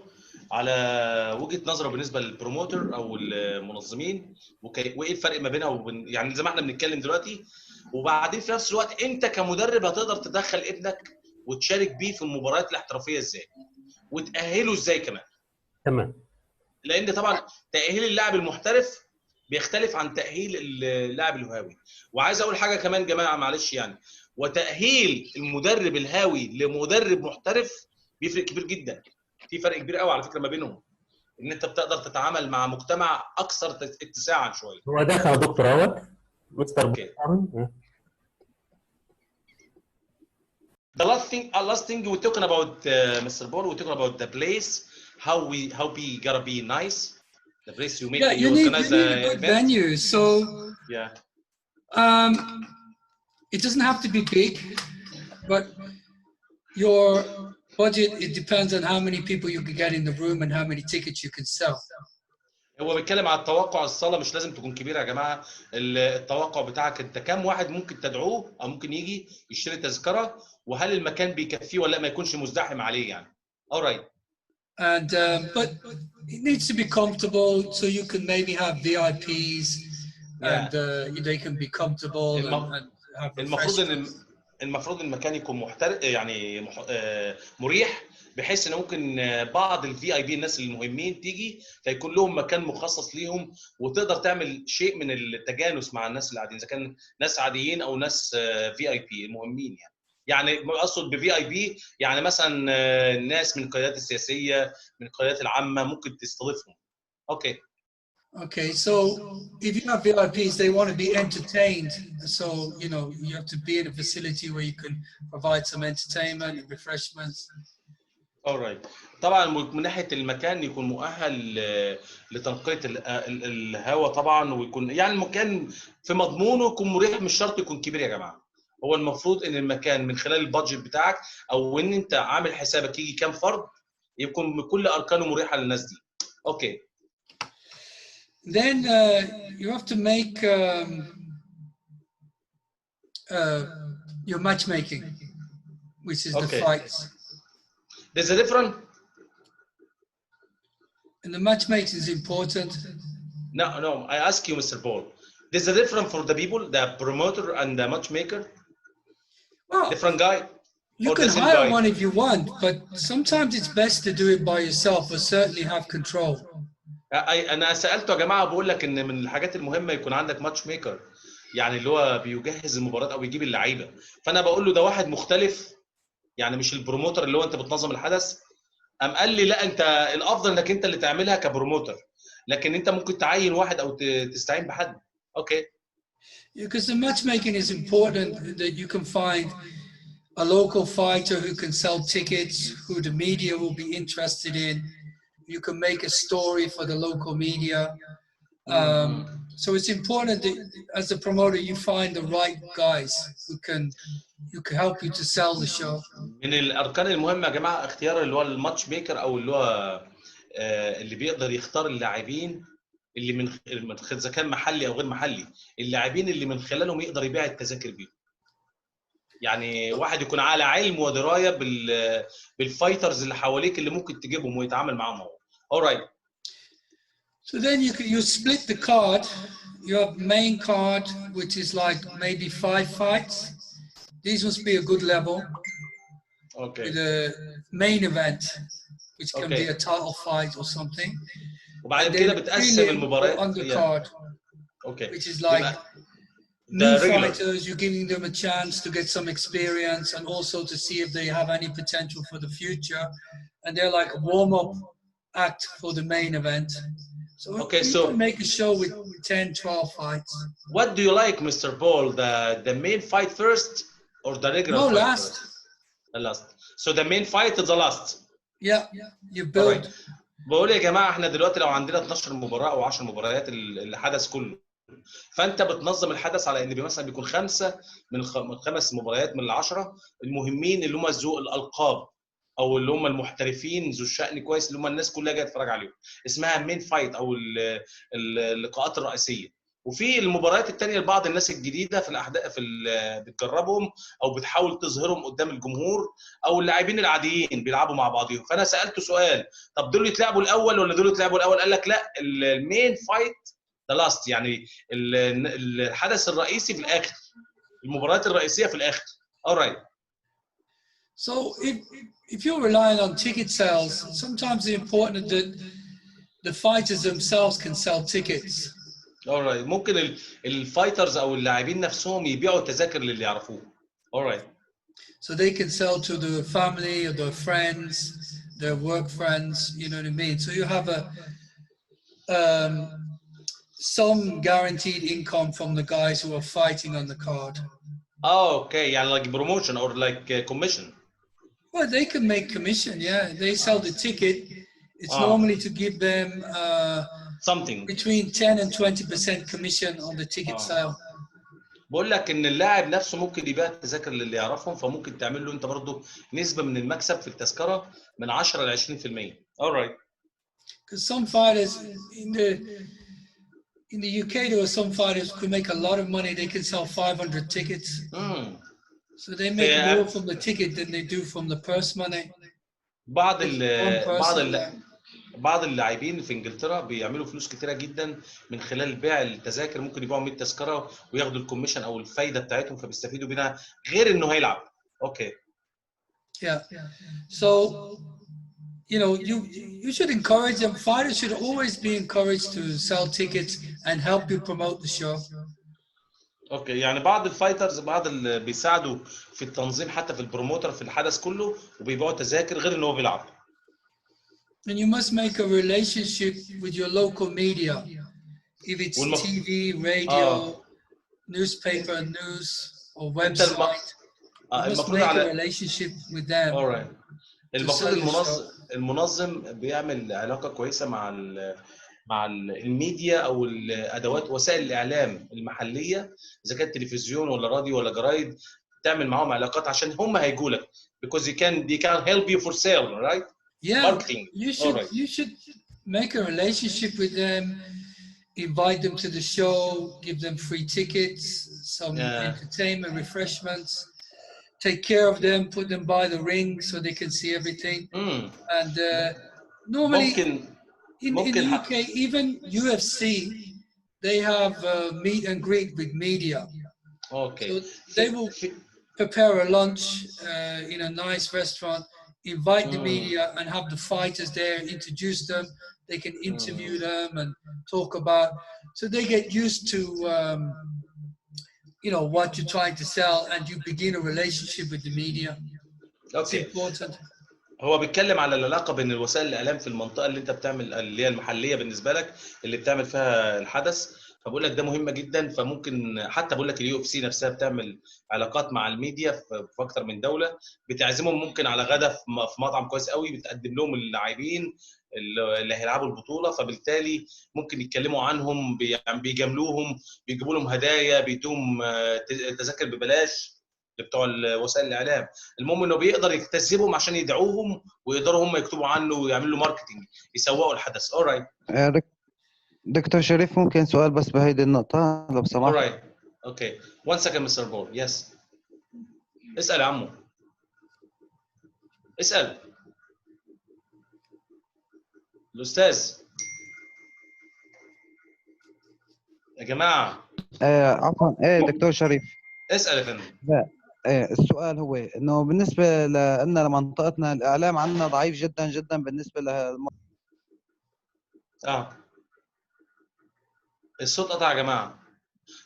على وجهه نظره بالنسبه للبروموتر او المنظمين وايه الفرق ما بينها وبين يعني زي ما احنا بنتكلم دلوقتي. وبعدين في نفس الوقت انت كمدرب هتقدر تدخل ابنك وتشارك بيه في المباريات الاحترافيه ازاي وتاهله ازاي كمان. تمام. لان طبعا تاهيل اللاعب المحترف بيختلف عن تاهيل اللاعب الهاوي. وعايز اقول حاجه كمان يا جماعه معلش يعني، وتاهيل المدرب الهاوي لمدرب محترف بيفرق كبير جدا. في فرق كبير قوي على فكره ما بينهم، ان انت بتقدر تتعامل مع مجتمع اكثر اتساعا شويه. هو دخل يا دكتور اهوت مستر اوكي. The last thing we're talking about, Mr. Paul, we're talking about the place, how we gotta be nice. The place you make, Yeah, you need a good venue. So yeah. It doesn't have to be big, but your budget, it depends on how many people you can get in the room and how many tickets you can sell. هو بيتكلم على التوقع. الصاله مش لازم تكون كبيره يا جماعه. التوقع بتاعك انت كام واحد ممكن تدعوه او ممكن يجي يشتري تذكره، وهل المكان بيكفيه ولا ما يكونش مزدحم عليه يعني. alright. And but it needs to be comfortable, so you can maybe have VIPs and they can be comfortable and have المفروض المكان يكون محترف يعني مريح، بحيث ان ممكن بعض الفي اي بي الناس المهمين تيجي فيكون لهم مكان مخصص ليهم، وتقدر تعمل شيء من التجانس مع الناس اللي قاعدين اذا كان ناس عاديين او ناس في اي بي المهمين يعني اقصد بفي اي بي يعني مثلا ناس من القيادات السياسيه من القيادات العامه ممكن تستضيفهم. اوكي. Okay, so if you have VIPs, they want to be entertained. So, you know, you have to be in a facility where you can provide some entertainment and refreshments. alright. طبعا من ناحيه المكان يكون مؤهل لتنقيه الهواء طبعا، ويكون يعني المكان في مضمونه يكون مريح، مش شرط يكون كبير يا جماعه. هو المفروض ان المكان من خلال البادجت بتاعك او ان انت عامل حسابك يجي كام فرد يكون بكل اركانه مريحه للناس دي. اوكي. Then you have to make your matchmaking, which is the fights. There's a different. And the matchmaking is important. No, I ask you, Mr. Paul. There's a difference for the people, the promoter and the matchmaker. Well, different guy. You can hire one if you want, but sometimes it's best to do it by yourself or certainly have control. انا سالته يا جماعه بقول لك ان من الحاجات المهمه يكون عندك ماتش ميكر، يعني اللي هو بيجهز المباراه او بيجيب اللعيبه. فانا بقول له ده واحد مختلف، يعني مش البروموتر اللي هو انت بتنظم الحدث. قام قال لي لا، انت الافضل انك انت اللي تعملها كبروموتر، لكن انت ممكن تعين واحد او تستعين بحد. اوكي. Because the matchmaking is important, that you can find a local fighter who can sell tickets, who the media will be interested in. You can make a story for the local media. So it's important that as a promoter you find the right guys who can help you to sell the show. من الاركان المهمه يا جماعه اختيار اللي هو الماتش ميكر، او اللي هو اللي بيقدر يختار اللاعبين اللي من اذا كان محلي او غير محلي، اللاعبين اللي من خلالهم يقدر يبيع التذاكر بيهم. يعني واحد يكون على علم ودرايه بالفايترز اللي حواليك اللي ممكن تجيبهم ويتعامل معاهم هو. alright. So then you split the card. You have main card, which is like maybe 5 fights. These must be a good level. Okay. With a main event, which can be a title fight or something. وبعد كده بتقسم المباريات undercard. Okay. Which is like new fighters. You're giving them a chance to get some experience and also to see if they have any potential for the future. And they're like a warm-up act for the main event. So you can make a show with 10, 12 fights. What do you like, Mr. Paul? The main fight first or the regular fight? No, last. The last. So the main fight is the last. Yeah, you build. بقول يا جماعه احنا دلوقتي لو عندنا 12 مباراه او 10 مباريات الحدث كله، فانت بتنظم الحدث على ان مثلا بيكون 5 من 5 مباريات من ال10 المهمين اللي هم ذو الالقاب او اللي هم المحترفين ذو الشأن كويس، اللي هم الناس كلها جايه تتفرج عليهم، اسمها مين فايت او اللقاءات الرئيسيه. وفي المباريات الثانيه لبعض الناس الجديده في الاحداث بتجربهم او بتحاول تظهرهم قدام الجمهور، او اللاعبين العاديين بيلعبوا مع بعضهم. فانا سالته سؤال، طب دول يتلعبوا الاول ولا دول يتلعبوا الاول؟ قال لك لا، المين فايت ذا لاست، يعني الحدث الرئيسي في الاخر، المباريات الرئيسيه في الاخر. alright. So if you're relying on ticket sales, sometimes it's important that the fighters themselves can sell tickets. alright. ممكن الفايترز او اللاعبين نفسهم يبيعوا تذاكر للي يعرفوه. alright. So they can sell to their family or their friends, their work friends, you know what I mean? So you have some guaranteed income from the guys who are fighting on the card. Oh, okay. Yeah, like promotion or like commission. Well, they can make commission, yeah. They sell the ticket. It's normally to give them something between 10 and 20% commission on the ticket sale. بقول لك ان اللاعب نفسه ممكن يبيع التذاكر للي يعرفهم، فممكن تعمل له انت برضه نسبه من المكسب في التذكره من 10 ل 20%. alright. Because some fighters in the UK, there are some fighters who can make a lot of money. They can sell 500 tickets. So they make more from the ticket than they do from the purse money. بعض اللاعبين في انجلترا بيعملوا فلوس كتيره جدا من خلال بيع التذاكر، ممكن يبيعوا 100 تذكره وياخدوا الكوميشن او الفايده بتاعتهم، فبيستفيدوا منها غير انه هيلعب. اوكي. Yeah. So you know, you should encourage them. Fighters should always be encouraged to sell tickets and help you promote the show. اوكي. يعني بعض الفايترز اللي بيساعدوا في التنظيم حتى في البروموتر في الحدث كله وبيبيعوا تذاكر غير ان هو بيلعب. And you must make a relationship with your local media. If it's TV, radio, newspaper, news or website, you must make a relationship with them. alright. المفروض المنظم بيعمل علاقه كويسه مع الميديا او الادوات وسائل الاعلام المحليه، اذا كانت تلفزيون ولا راديو ولا جرايد، تعمل معاهم علاقات عشان هم هيجوا لك because they can help you for sale, right? Yeah, marketing. You should make a relationship with them, invite them to the show, give them free tickets, some entertainment, refreshments, take care of them, put them by the ring so they can see everything. And normally in the UK, even UFC, they have meet and greet with media. Okay. So they will prepare a lunch in a nice restaurant, invite the media and have the fighters there, introduce them. They can interview them and talk about, so they get used to you know what you're trying to sell, and you begin a relationship with the media. Okay. It's important. هو بيتكلم على العلاقه بين الوسائل الاعلام في المنطقه اللي انت بتعمل، اللي هي المحليه بالنسبه لك، اللي بتعمل فيها الحدث. فبقول لك ده مهمه جدا. فممكن حتى بقول لك اليو اف سي نفسها بتعمل علاقات مع الميديا في اكتر من دوله، بتعزمهم ممكن على غدا في مطعم كويس قوي، بتقدم لهم اللاعبين اللي هيلعبوا البطوله، فبالتالي ممكن يتكلموا عنهم، بيجاملوهم، بيجيبوا لهم هدايا، بيدوهم تذاكر ببلاش بتوع وسائل الاعلام. المهم انه بيقدر يجتذبهم عشان يدعوهم، ويقدروا هم يكتبوا عنه ويعملوا له ماركتنج، يسوقوا الحدث. alright. دكتور شريف ممكن سؤال بس بهيدي النقطة لو سمحت؟ alright. okay. One second Mr. Paul. Yes. اسأل يا عمو. اسأل. الأستاذ. يا جماعة. عفوا دكتور شريف. اسأل يا فندم. السؤال هو انه بالنسبة لنا لمنطقتنا الاعلام عندنا ضعيف جدا جدا بالنسبة الصوت قطع يا جماعة.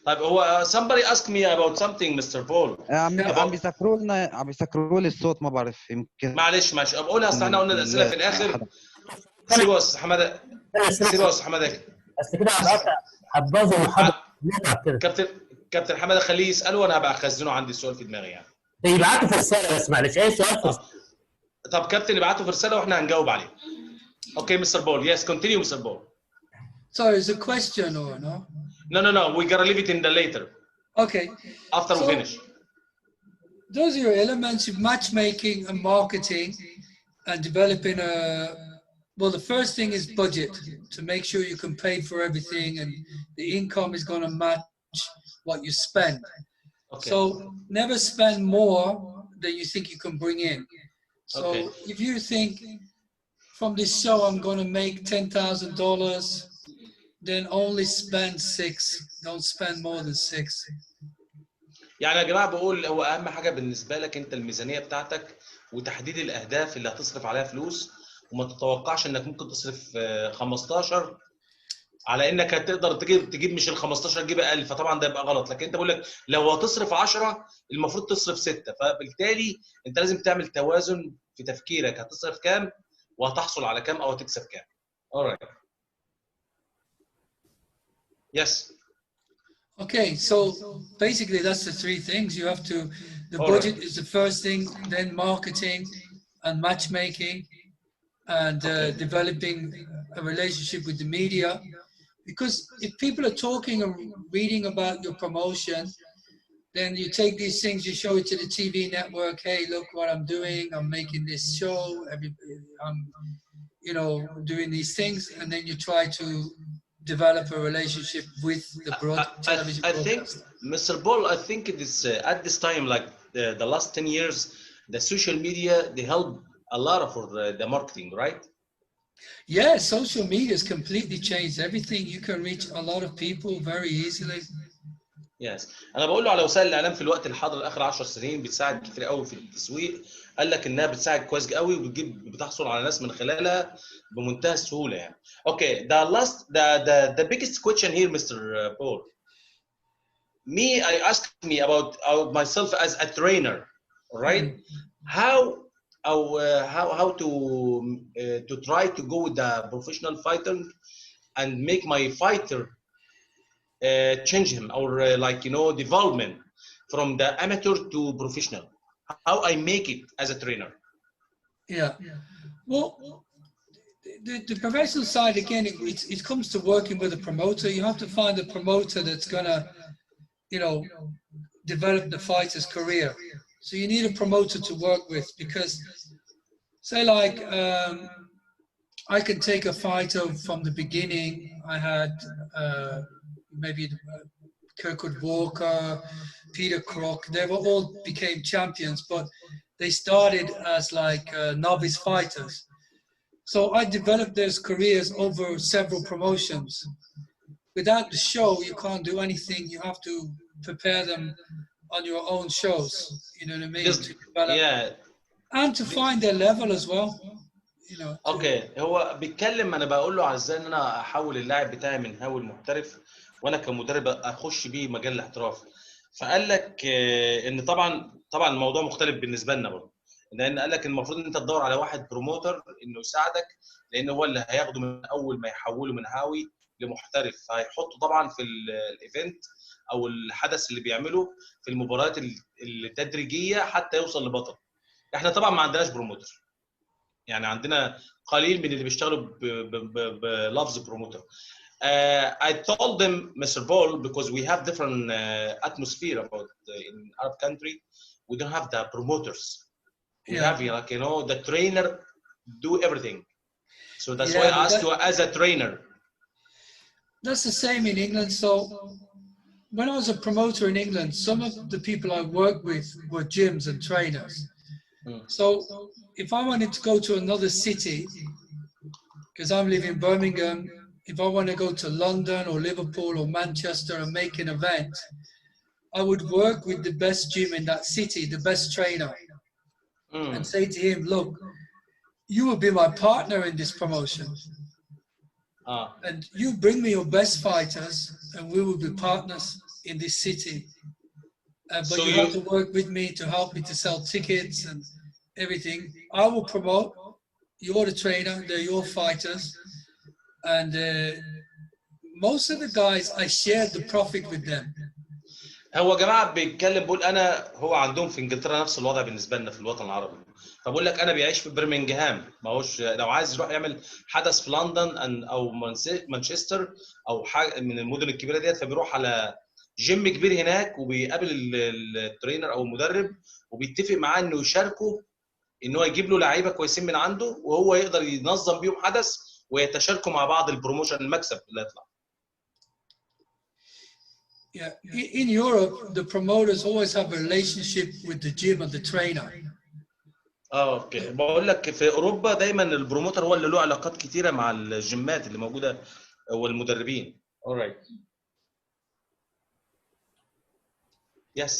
طيب هو somebody asked me about something Mr. Paul. عم بيسكروا لي الصوت، ما بعرف يمكن. معلش بقولها، اصل احنا قلنا الأسئلة في الآخر. سيبوا يا أستاذ حمادة. سيبوا يا أستاذ حمادة. بس كده هتبوظ المحاضرة كده. كابتن حمادة خليه يسأله، وأنا هبقى أخزنه عندي السؤال في دماغي يعني. يبعتوا في رسالة بس معلش، أي سؤال في رسالة. طب كابتن يبعته في رسالة وإحنا هنجاوب عليه. Okay, Mr. Paul. Yes, continue, Mr. Paul. Sorry, is a question or no? No. We gotta leave it in the later. Okay. After we finish. Those are your elements of matchmaking and marketing and developing a. Well, the first thing is budget, to make sure you can pay for everything and the income is going to match what you spend. Okay. So never spend more than you think you can bring in. So if you think from this show I'm going to make $10,000, then only spend 6. Don't spend more than 6. يعني يا جماعه بقول هو اهم حاجه بالنسبه لك انت الميزانيه بتاعتك وتحديد الاهداف اللي هتصرف عليها فلوس، وما تتوقعش انك ممكن تصرف 15 على انك هتقدر تجيب مش ال 15 تجيب اقل، فطبعا ده يبقى غلط. لكن انت بقول لك لو هتصرف 10 المفروض تصرف 6، فبالتالي انت لازم تعمل توازن في تفكيرك، هتصرف كام وهتحصل على كام او هتكسب كام. alright. Yes. Okay, so basically that's the 3 things you have to. The budget is the first thing, then marketing and matchmaking and developing a relationship with the media. Because if people are talking and reading about your promotion, then you take these things, you show it to the TV network. Hey, look what I'm doing. I'm making this show. I'm, doing these things, and then you try to develop a relationship with the television I think, Mr. Paul, I think it is at this time, like the last 10 years, the social media, they help a lot for the marketing, right? Yeah, social media has completely changed everything. You can reach a lot of people very easily. Yes. انا بقول له على وسائل الاعلام في الوقت الحاضر اخر 10 سنين بتساعد كتير قوي في التسويق. قال لك انها بتساعد كويس قوي بتحصل على ناس من خلالها بمنتهى السهوله يعني. Okay, the biggest question here, Mr. Paul. I asked me about myself as a trainer, right? How to try to go with the professional fighter and make my fighter change him, or development from the amateur to professional. How I make it as a trainer? Yeah. Well, the professional side, again, it comes to working with a promoter. You have to find a promoter that's gonna, develop the fighter's career. So you need a promoter to work with, because say like I can take a fighter from the beginning. I had maybe Kirkwood Walker, Peter Crook. They all became champions, but they started as like novice fighters. So I developed their careers over several promotions. Without the show, you can't do anything. You have to prepare them on your own shows. You know what I mean? To develop, and to find their level as well. Okay. هو بيتكلم، انا بقول له على ازاي ان انا احول اللاعب بتاعي من هاوي المحترف وانا كمدرب اخش بيه مجال الاحتراف. فقال لك ان طبعا الموضوع مختلف بالنسبه لنا برضه. لان قال لك المفروض ان انت تدور على واحد بروموتر انه يساعدك، لان هو اللي هياخده من اول ما يحوله من هاوي لمحترف، فهيحطه طبعا في الايفنت او الحدث اللي بيعمله في المباريات التدريجيه حتى يوصل لبطل. احنا طبعا ما عندناش بروموتر، يعني عندنا قليل من اللي بيشتغلوا بلفظ بروموتر. I told them, Mr. Paul, because we have different atmosphere about in Arab country, we don't have the promoters. We have, like, you know, the trainer do everything. So that's why I asked you as a trainer. That's the same in England. So when I was a promoter in England, some of the people I worked with were gyms and trainers. So if I wanted to go to another city, because I'm living in Birmingham, if I want to go to London or Liverpool or Manchester and make an event, I would work with the best gym in that city, the best trainer, and say to him, look, you will be my partner in this promotion. And you bring me your best fighters and we will be partners in this city. But so you have to work with me to help me to sell tickets and everything. I will promote, you're the trainer, they're your fighters. And most of the guys, I shared the profit with them. هو يا جماعه بيتكلم بيقول انا هو عندهم في انجلترا نفس الوضع بالنسبه لنا في الوطن العربي، فبقول لك انا بيعيش في برمنجهام، ما هوش لو عايز يروح يعمل حدث في لندن او مانشستر او حاجه من المدن الكبيره ديت، فبيروح على جيم كبير هناك وبيقابل الترينر او المدرب وبيتفق معاه انه يشاركه، ان هو يجيب له لعيبه كويسين من عنده وهو يقدر ينظم بيهم حدث ويتشاركوا مع بعض البروموشن المكسب اللي هيطلع. Yeah, in Europe, the promoters always have a relationship with the gym and the trainer. اوكي، بقول لك في اوروبا دايما البروموتر هو اللي له علاقات كتيره مع الجيمات اللي موجوده والمدربين. Alright. Yes.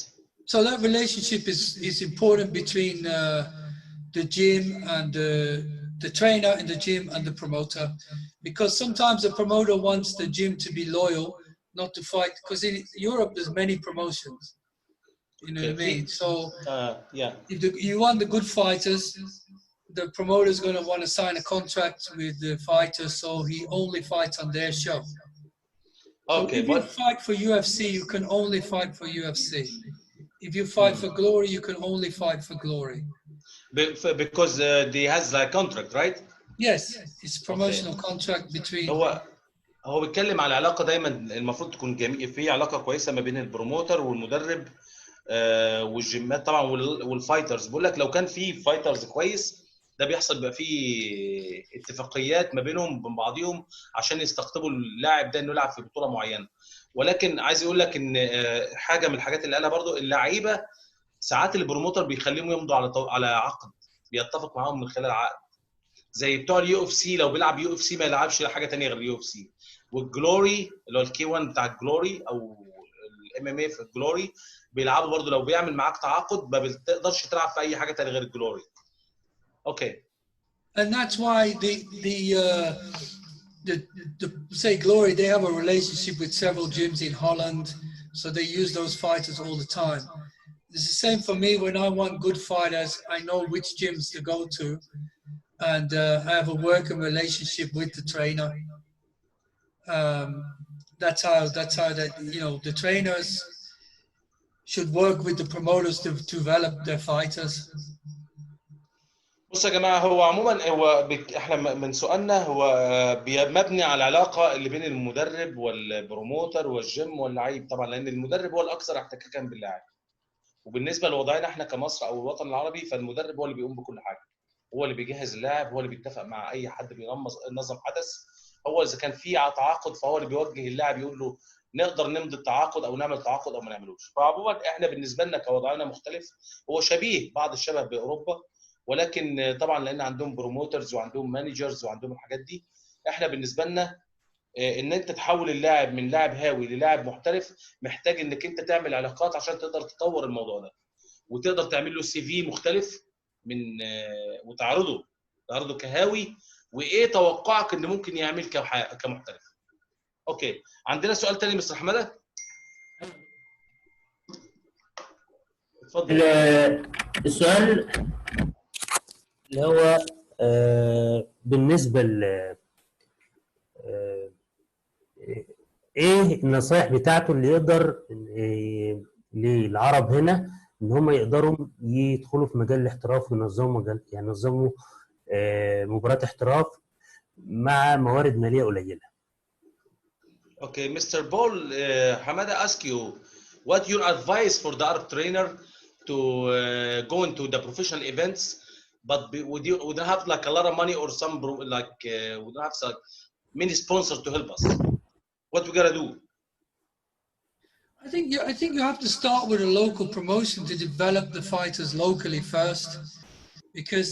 So that relationship is important between the gym and the trainer in the gym and the promoter, because sometimes the promoter wants the gym to be loyal, not to fight, because in Europe there's many promotions. You know what I mean? So if you want the good fighters, the promoter is going to want to sign a contract with the fighter, so he only fights on their show. Okay, so if you fight for UFC, you can only fight for UFC. If you fight for glory, you can only fight for glory. Because he has a contract, right? Yes, it's promotional contract between. هو بيتكلم على علاقه دايما المفروض تكون جميل، في علاقه كويسه ما بين البروموتر والمدرب والجيمات طبعا والفايترز. بقول لك لو كان في فايترز كويس ده بيحصل بقى في اتفاقيات ما بينهم وبين بعضهم عشان يستقطبوا اللاعب ده انه يلعب في بطوله معينه. ولكن عايز اقول لك ان حاجه من الحاجات اللي قالها برضو اللعيبه ساعات البروموتر بيخليهم يمضوا على عقد بيتفق معاهم من خلال عقد، زي بتوع اليو اف سي لو بيلعب يو اف سي ما يلعبش حاجه ثانيه غير اليو اف سي، والجلوري اللي هو الكي 1 بتاع الجلوري او الام ام اي في الجلوري بيلعبوا برضو لو بيعمل معاك تعاقد ما بتقدرش تلعب في اي حاجه ثانيه غير الجلوري. اوكي. And that's why the say Glory, they have a relationship with several gyms in Holland, so they use those fighters all the time. It's the same for me. When I want good fighters, I know which gyms to go to, and I have a working relationship with the trainer. That's how that, you know, the trainers should work with the promoters to develop their fighters. بص يا جماعه، هو عموما احنا من سؤالنا هو مبني على العلاقه اللي بين المدرب والبروموتر والجيم واللعيب طبعا، لان المدرب هو الاكثر احتكاكا باللاعب، وبالنسبه لوضعنا احنا كمصر او الوطن العربي فالمدرب هو اللي بيقوم بكل حاجه، هو اللي بيجهز اللاعب، هو اللي بيتفق مع اي حد بينظم حدث، هو اذا كان في تعاقد فهو اللي بيوجه اللاعب يقول له نقدر نمضي التعاقد او نعمل تعاقد او ما نعملوش. فعموما احنا بالنسبه لنا كوضعنا مختلف، هو شبيه بعض الشبه باوروبا، ولكن طبعا لان عندهم بروموترز وعندهم مانجرز وعندهم الحاجات دي، احنا بالنسبه لنا ان انت تحول اللاعب من لاعب هاوي للاعب محترف محتاج انك انت تعمل علاقات عشان تقدر تطور الموضوع ده، وتقدر تعمل له سي في مختلف من وتعرضه كهاوي، وايه توقعك ان ممكن يعمل كمحترف. اوكي، عندنا سؤال ثاني مستر حماده؟ اتفضل. السؤال اللي هو بالنسبه ايه النصائح بتاعته اللي يقدر للعرب هنا ان هم يقدروا يدخلوا في مجال الاحتراف وينظموا مجال، يعني ينظموا مباراه احتراف مع موارد ماليه قليله. Okay, Mr. Paul, Hamada asked you what your advice for the Arab trainer to go into the professional events, but we don't have like a lot of money or some we don't have like many sponsors to help us. What we gotta do? I think you have to start with a local promotion to develop the fighters locally first, because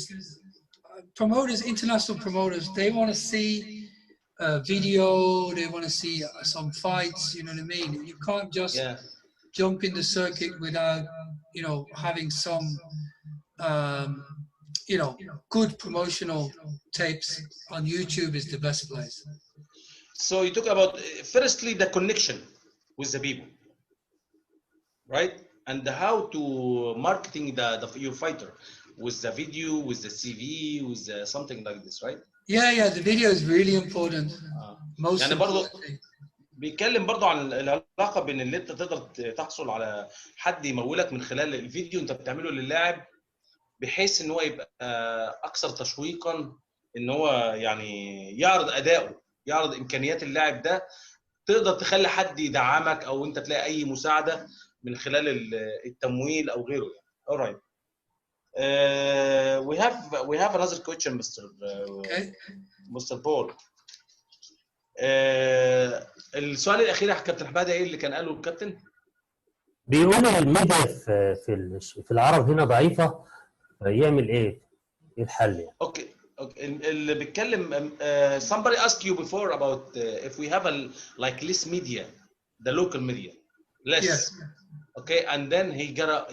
promoters, international promoters, they want to see video, they want to see some fights, you know what I mean? You can't just jump in the circuit without, you know, having some, you know, good promotional tapes on YouTube is the best place. So you talk about firstly the connection with the people, right? And how to marketing your fighter with the video, with the CV, with something like this, right? Yeah, the video is really important. Most يعني برضه importantly. بيتكلم برضه عن العلاقه بين اللي انت تقدر تحصل على حد يمولك من خلال الفيديو انت بتعمله للاعب، بحيث ان هو يبقى اكثر تشويقا، ان هو يعني يعرض اداؤه، يعرض امكانيات اللاعب ده، تقدر تخلي حد يدعمك او انت تلاقي اي مساعده من خلال التمويل او غيره يعني. Alright. We have another question, Mr. Paul. السؤال الاخير يا كابتن حماده ايه اللي كان قاله الكابتن؟ بيقول الميديا في العرب هنا ضعيفه، يعمل ايه؟ ايه الحل يعني؟ اوكي اللي بيتكلم somebody asked you before about if we have like less media, the local media less. Yes. Okay, and then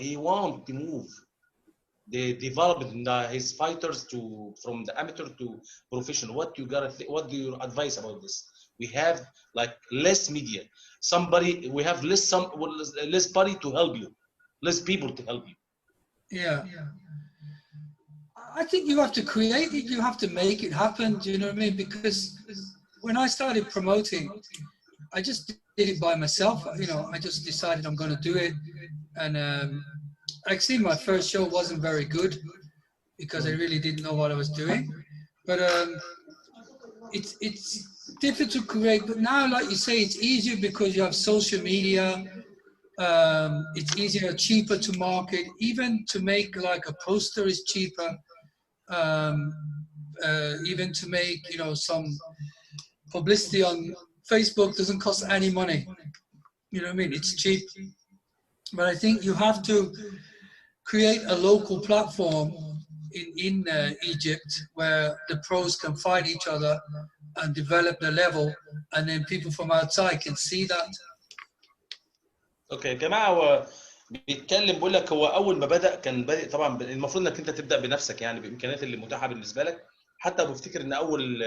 he want to move the development his fighters from the amateur to professional. What do you advise about this? We have like less media. We have less body to help you, less people to help you. Yeah. I think you have to create it. You have to make it happen. Do you know what I mean? Because when I started promoting, I just did it by myself. You know, I just decided I'm going to do it. And actually, my first show wasn't very good because I really didn't know what I was doing. But it's difficult to create. But now, like you say, it's easier because you have social media. It's easier, cheaper to market. Even to make like a poster is cheaper. Even to make, you know, some publicity on Facebook doesn't cost any money. You know what I mean? It's cheap. But I think you have to create a local platform in Egypt where the pros can fight each other and develop the level, and then people from outside can see that. اوكي يا جماعه، هو بيتكلم بيقول لك هو اول ما بدا كان بادئ طبعا، المفروض انك انت تبدا بنفسك يعني بامكانيات اللي متاحه بالنسبه لك. حتى بفتكر ان اول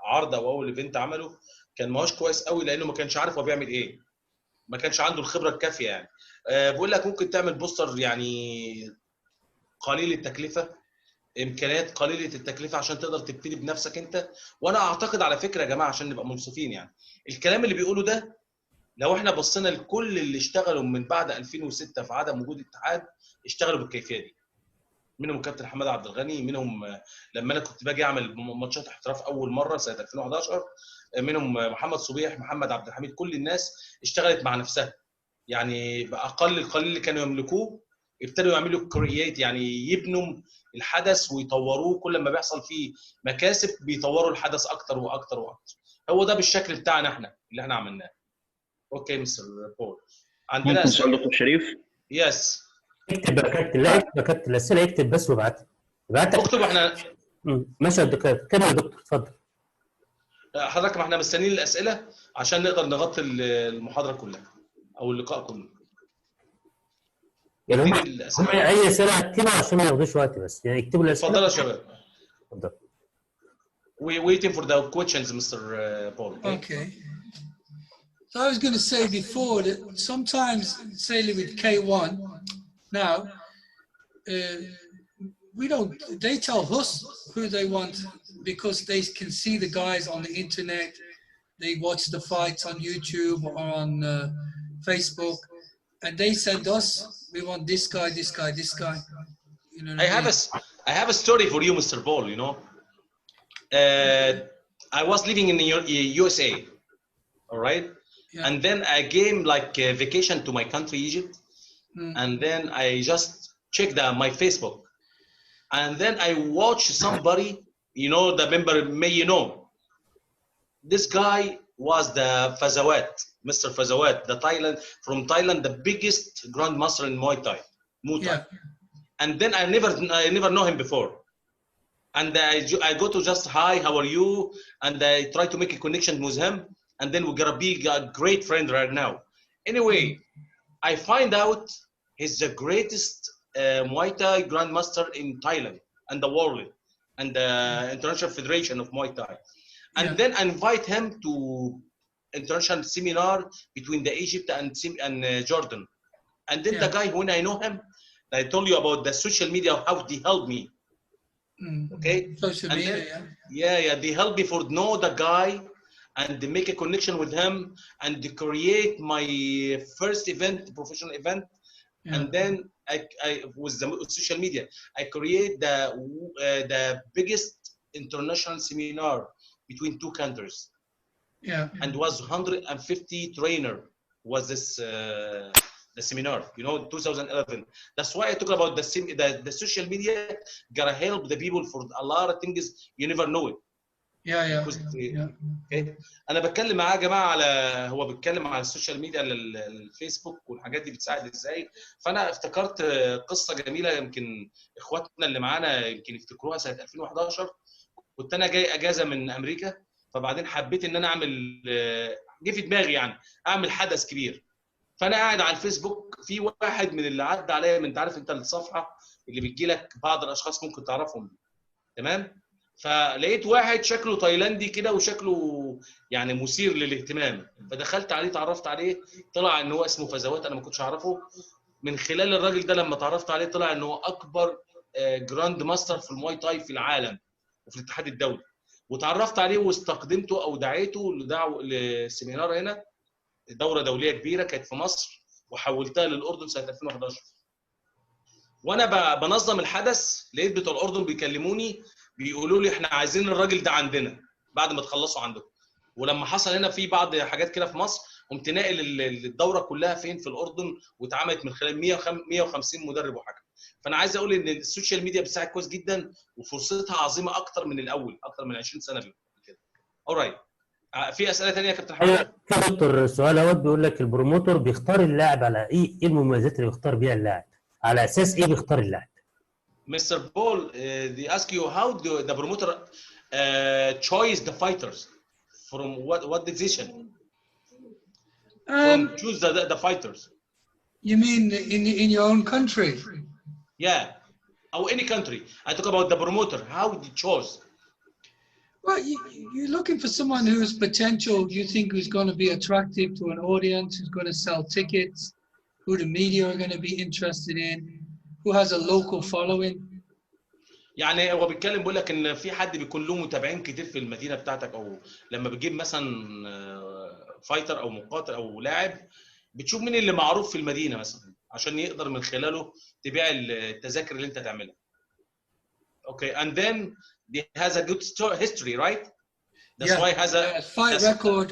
عرض او اول ايفنت عمله كان ماهوش كويس قوي، لانه ما كانش عارف هو بيعمل ايه، ما كانش عنده الخبره الكافيه يعني. بيقول لك ممكن تعمل بوستر يعني قليل التكلفه، امكانيات قليله التكلفه عشان تقدر تبتدي بنفسك انت. وانا اعتقد على فكره يا جماعه عشان نبقى منصفين يعني، الكلام اللي بيقوله ده لو احنا بصينا لكل اللي اشتغلوا من بعد 2006 في عدم وجود اتحاد اشتغلوا بالكيفيه دي. منهم الكابتن حماد عبد الغني، منهم لما انا كنت باجي اعمل ماتشات احتراف اول مره سنه 2011، منهم محمد صبيح، محمد عبد الحميد، كل الناس اشتغلت مع نفسها يعني باقل القليل اللي كانوا يملكوه. ابتدوا يعملوا كرييت، يعني يبنوا الحدث ويطوروه، كل ما بيحصل فيه مكاسب بيطوروا الحدث اكتر واكتر واكتر. هو ده بالشكل بتاعنا احنا اللي احنا عملناه. اوكي مستر بول، عندنا ممكن سؤال دكتور شريف؟ يس. اكتب يا كابتن، لا اكتب يا كابتن الاسئله، اكتب بس وابعتها. اكتب احنا. ماشي يا دكتور، كمل يا دكتور اتفضل. حضرتك ما احنا مستنيين الاسئله عشان نقدر نغطي المحاضره كلها او اللقاء كله. يعني هم الاسئله اي اسئله هكتبها عشان ما ياخدوش وقت، بس يعني اكتبوا الاسئله. اتفضل يا شباب. اتفضل. We waiting for the questions, Mr. Paul. Okay. So I was going to say before that sometimes, say with K1, now we don't. They tell us who they want because they can see the guys on the internet. They watch the fights on YouTube or on Facebook, and they send us. We want this guy, this guy, this guy. You know. I have a story for you, Mr. Paul. You know, I was living in the USA, all right, Yeah. and then I came like a vacation to my country, Egypt, and then I just checked my Facebook, and then I watched somebody, you know, the member may you know. This guy was the Fazawat, Mr. Fazawat, from Thailand, the biggest grandmaster in Muay Thai. Yeah. And then I never know him before. And I go to just, hi, how are you? And I try to make a connection with him. And then we're gonna be a great friend right now. Anyway, I find out he's the greatest Muay Thai grandmaster in Thailand and the world and the International Federation of Muay Thai. And then I invite him to international seminar between the Egypt and Jordan. And then the guy, when I know him, I told you about the social media, how they helped me. Okay? Social media, yeah. They helped me for know the guy and they make a connection with him and they create my first event, professional event. Yeah. And then I with the social media, I create the biggest international seminar between two countries. Yeah. And was 150 trainer was this the seminar, you know, 2011. That's why I talk about the social media gotta help the people for a lot of things you never know it. Yeah. Okay. انا بتكلم معاه يا جماعه على هو بيتكلم على السوشيال ميديا الفيسبوك والحاجات دي بتساعد ازاي. فانا افتكرت قصه جميله يمكن اخواتنا اللي معانا يمكن يفتكروها سنه 2011. كنت انا جاي اجازه من امريكا، فبعدين حبيت ان انا اعمل جه في دماغي يعني اعمل حدث كبير. فانا قاعد على الفيسبوك في واحد من اللي عدى عليا، من انت عارف انت الصفحه اللي بتجي لك بعض الاشخاص ممكن تعرفهم، تمام؟ فلقيت واحد شكله تايلاندي كده وشكله يعني مثير للاهتمام، فدخلت عليه تعرفت عليه، طلع ان هو اسمه فزوات، انا ما كنتش اعرفه. من خلال الراجل ده لما تعرفت عليه طلع ان هو اكبر جراند ماستر في المواي تاي في العالم وفي الاتحاد الدولي. وتعرفت عليه واستخدمته او دعيته لسيمينار هنا، دوره دوليه كبيره كانت في مصر وحولتها للاردن سنه 2011. وانا بنظم الحدث لقيت بتوع الاردن بيكلموني بيقولوا لي احنا عايزين الراجل ده عندنا بعد ما تخلصوا عندكم. ولما حصل هنا في بعض حاجات كده في مصر قمت ناقل الدوره كلها فين في الاردن، واتعملت من خلال 150 مدرب وحكم. فانا عايز اقول ان السوشيال ميديا بتساعد كويس جدا وفرصتها عظيمه اكتر من الاول، اكتر من 20 سنه كده. اورايت، في اسئله ثانيه يا كابتن حمد؟ في دكتور سؤال اهوت بيقول لك البروموتور بيختار اللاعب على ايه المميزات اللي بيختار بيها اللاعب؟ على اساس ايه بيختار اللاعب؟ Mr. Paul, they ask you how the promoter choose the fighters from what decision? From choose the fighters. You mean in your own country? Yeah, or any country. I talk about the promoter. How they chose? Well, you're looking for someone who's potential. You think who's going to be attractive to an audience, who's going to sell tickets, who the media are going to be interested in, who has a local following. يعني هو بيتكلم بيقول لك ان في حد بيكون له متابعين كتير في المدينه بتاعتك، او لما بتجيب مثلا فايتر او مقاتل او لاعب بتشوف مين اللي معروف في المدينه مثلا عشان يقدر من خلاله تبيع التذاكر اللي انت تعملها. Okay, and then it has a good history, right? That's why it has a fight record.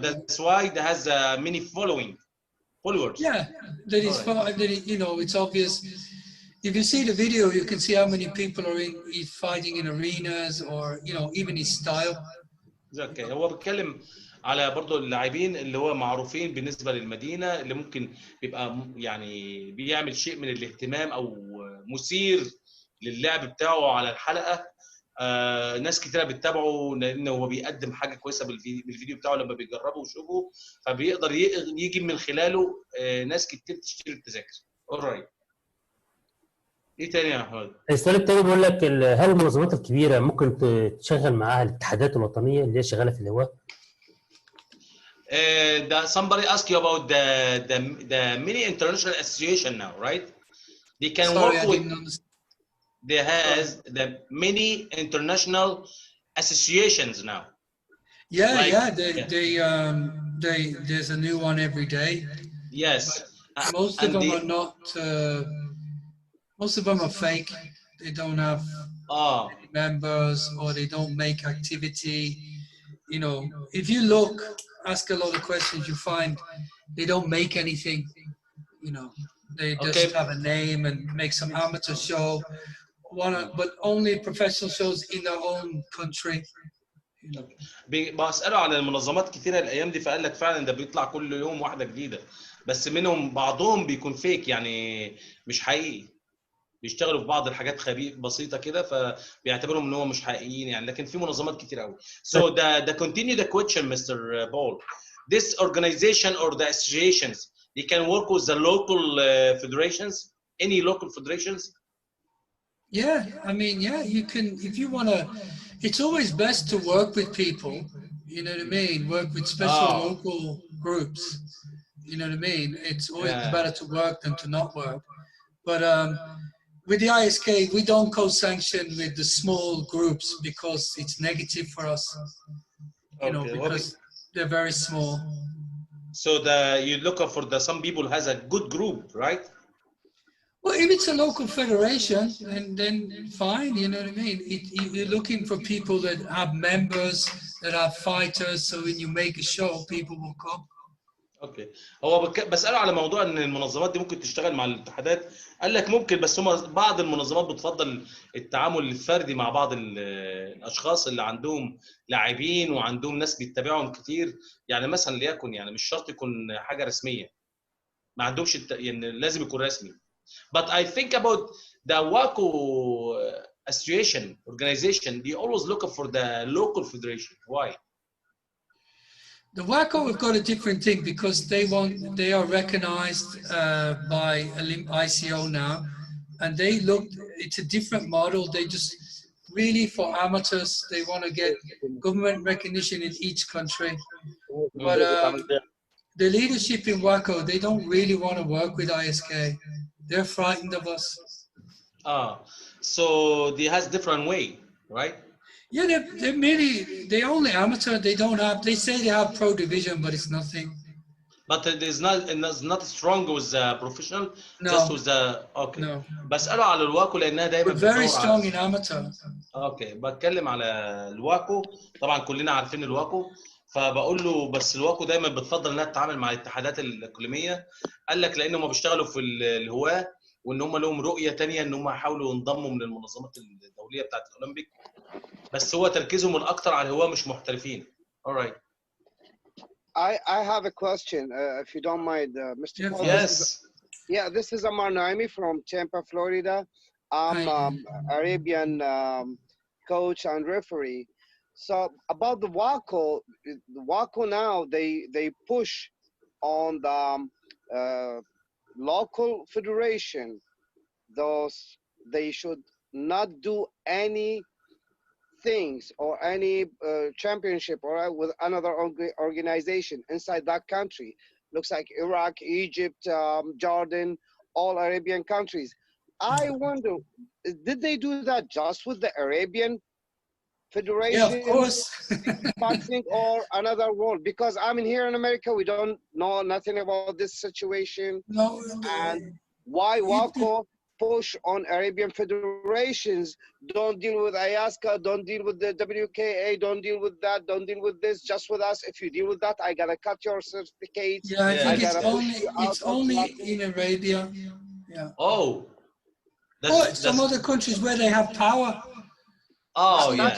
That's why it has many followers. Yeah, that is you know, it's obvious. If you see the video, you can see how many people are fighting in arenas, or you know, even his style. Okay, هو بيتكلم على برضه اللاعبين اللي هو معروفين بالنسبه للمدينه، اللي ممكن بيبقى يعني بيعمل شيء من الاهتمام او مثير للعب بتاعه على الحلقه. ناس كتيره بتتابعه لانه هو بيقدم حاجه كويسه بالفيديو بتاعه لما بيجربوا ويشوفوا، فبيقدر يجي من خلاله ناس كتير تشتري التذاكر. alright. ايه تاني يا احمد؟ السؤال التاني بيقول لك هل المنظمات الكبيره ممكن تشغل معاها الاتحادات الوطنيه اللي هي شغاله في الهواء؟ Somebody asked you about the many international association now, right? They can Sorry, work I with. didn't understand. there has the many international associations now. Yeah, Like, there's a new one every day. Yes. But most of them are not. Most of them are fake. They don't have any members, or they don't make activity. You know, if you look, ask a lot of questions, you find they don't make anything. You know, they just have a name and make some amateur show. But only professional shows in their own country. You know. بسأله عن المنظمات كتيرة الأيام دي، فقال لك فعلا ده بيطلع كل يوم واحدة جديدة، بس منهم بعضهم بيكون فيك، يعني مش حقيقي، بيشتغلوا في بعض الحاجات بسيطة كده فبيعتبرهم ان هو مش حقيقيين يعني، لكن في منظمات كتير قوي. So the continue the question, Mr. Paul. This organization or the associations, they can work with the local federations, any local federations? Yeah, I mean, yeah, you can, if you want to, it's always best to work with people, you know what I mean? Work with special local groups, you know what I mean? It's always better to work than to not work. But with the ISKA, we don't co-sanction with the small groups because it's negative for us, you know, because they're very small. So you're looking for some people has a good group, right? Well, if it's a local federation, then fine, you know what I mean? You're looking for people that have members, that have fighters, so when you make a show, people will come. اوكي. هو بسأله على موضوع ان المنظمات دي ممكن تشتغل مع الاتحادات، قال لك ممكن، بس هم بعض المنظمات بتفضل التعامل الفردي مع بعض الاشخاص اللي عندهم لاعبين وعندهم ناس بيتابعهم كتير، يعني مثلا ليكن يعني مش شرط يكون حاجه رسميه، ما عندهمش يعني لازم يكون رسمي. But I think about the WACO association organization, they always look for the local federation. Why? The WACO have got a different thing because they are recognized by ICO now, and it's a different model. They just really, for amateurs, they want to get government recognition in each country. But the leadership in WACO, they don't really want to work with ISKA. They're frightened of us. So they has different way, right? Yeah, they're only amateur. They say they have pro division, but it's nothing. But it is not strong with the professional. No. Just with the No. بسأله على الواكو لأنها دايما We're very strong in amateur. اوكي. بتكلم على الواكو، طبعا كلنا عارفين الواكو، فبقول له بس الواكو دايما بتفضل انها تتعامل مع الاتحادات الاقليميه. قال لك لان هم بيشتغلوا في الهواه، وان هم لهم رؤيه ثانيه ان هم يحاولوا ينضموا من المنظمات الدوليه بتاعت الاولمبيك، بس هو تركيزهم الاكثر على الهواه مش محترفين. Alright. I have a question, if you don't mind, Mr. Paul. Yes. This is Amar Naimi from Tampa, Florida. I'm Arabian coach and referee. So about the WACO now, they push on the local federation. They should not do any things or any championship or with another organization inside that country. Looks like Iraq, Egypt, Jordan, all Arabian countries. I wonder, did they do that just with the Arabian Federation? Yeah, of course. Boxing or another world? Because I mean, here in America, we don't know nothing about this situation. No. And why WACO push on Arabian federations? Don't deal with ISKA, don't deal with the WKA, don't deal with that, don't deal with this, just with us. If you deal with that, I gotta cut your certificates. Yeah, I think it's only in Arabia. Yeah. Oh. Some other countries where they have power.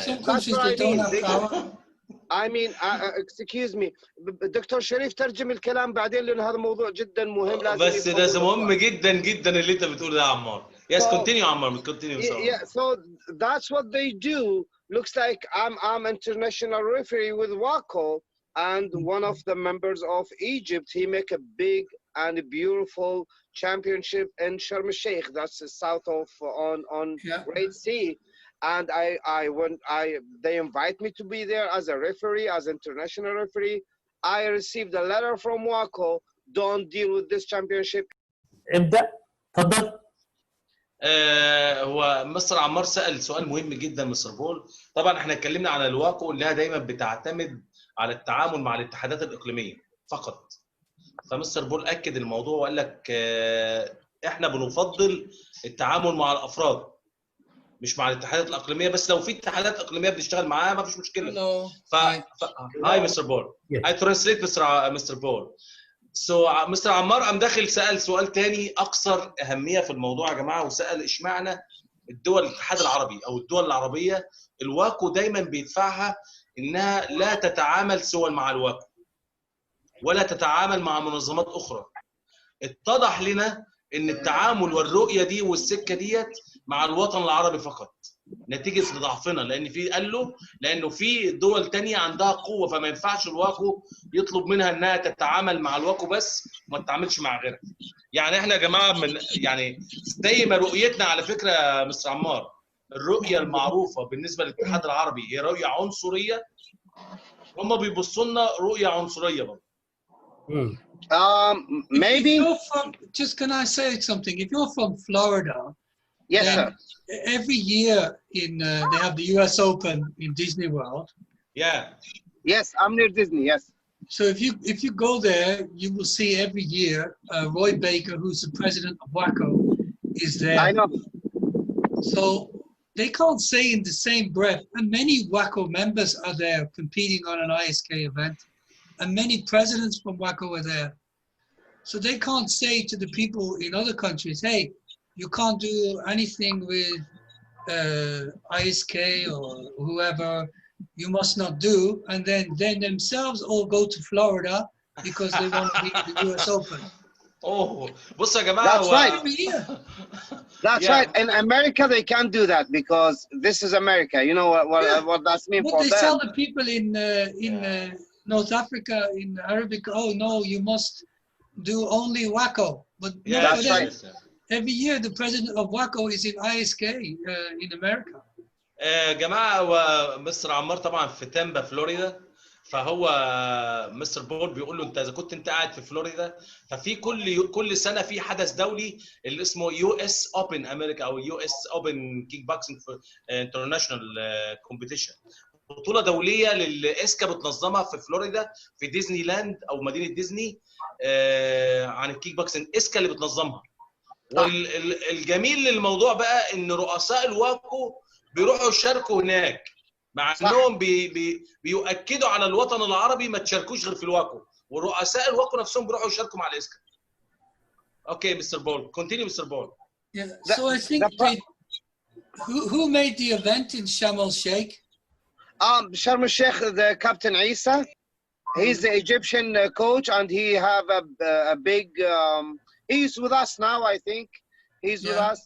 Some countries they don't have power. I mean, excuse me, دكتور شريف ترجم الكلام بعدين لأن هذا موضوع جدا مهم لازم. بس ده مهم جدا جدا اللي أنت بتقوله ده يا عمار. Yes, continue عمار, continue. Yeah, so that's what they do. Looks like I'm international referee with WACO, and one of the members of Egypt, he make a big and beautiful championship in Sharm el-Sheikh. That's the south of on Red Sea. And they invite me to be there as a referee, as international referee. I received a letter from WACO, don't deal with this championship. ابدأ، تفضل. هو مستر عمار سأل سؤال مهم جدا مستر بول. طبعا احنا اتكلمنا على الواقو اللي دايما بتعتمد على التعامل مع الاتحادات الإقليمية فقط. فمستر بول أكد الموضوع وقال لك احنا بنفضل التعامل مع الأفراد مش مع الاتحادات الإقليمية، بس لو في اتحادات إقليمية بنشتغل معاها ما فيش مشكلة. هاي مستر بول. I translate مستر بول. مستر عمار قام داخل سأل سؤال تاني أكثر أهمية في الموضوع يا جماعة، وسأل إشمعنى الدول الاتحاد العربي أو الدول العربية الواكو دايما بيدفعها إنها لا تتعامل سوى مع الواكو ولا تتعامل مع منظمات أخرى. اتضح لنا إن التعامل والرؤية دي والسكة ديت مع الوطن العربي فقط نتيجة لضعفنا، لأنه في دول تانية عندها قوة، فما ينفعش الواكو يطلب منها إنها تتعامل مع الواكو بس وما تتعاملش مع غيرها. يعني احنا يا جماعة يعني زي ما رؤيتنا على فكرة يا مستر عمار، الرؤية المعروفة بالنسبة للاتحاد العربي هي رؤية عنصرية، هم بيبصوا لنا رؤية عنصرية برضه. Maybe. If you're from, just can I say something? If you're from Florida, Yes, sir. Every year they have the U.S. Open in Disney World. Yeah. Yes, I'm near Disney. Yes. So if you go there, you will see every year Roy Baker, who's the president of WACO, is there. I know. So they can't say in the same breath, and many WACO members are there competing on an ISKA event, and many presidents from WACO are there. So they can't say to the people in other countries, hey, you can't do anything with ISKA or whoever, you must not do, and then themselves all go to Florida because they want to be in the US Open. Oh, بص يا جماعة. That's right. That's Yeah. right. In America, they can't do that because this is America. You know what that's mean But for they them. tell the people in North Africa, in Arabic, oh no, you must do only WACO. But not That's for them. right. Every year, the president of WACO is in ISKA in America. جماعة ومستر عمار طبعا في تامبا فلوريدا، فهو مستر بول بيقول له انت اذا كنت انت قاعد في فلوريدا، ففي كل سنه في حدث دولي اللي اسمه يو اس اوبن امريكا او يو اس اوبن كيك بوكسينج انترناشونال كومبيتيشن، بطوله دوليه للاسكا بتنظمها في فلوريدا في ديزني لاند او مدينه ديزني عن الكيك بوكسينج، اسكا اللي بتنظمها. والجميل للموضوع بقى ان رؤساء الواكو بيروحوا يشاركوا هناك، مع انهم بيؤكدوا على الوطن العربي ما تشاركوش غير في الواكو، ورؤساء الواكو نفسهم بيروحوا يشاركوا مع الاسكا. اوكي مستر بول، continue مستر بول. Yeah. So I think who made the event in Sharm el Sheikh? Sharm el Sheikh, the Captain Isa. He's the Egyptian coach, and he have a big. He's with us now, I think. He's with us.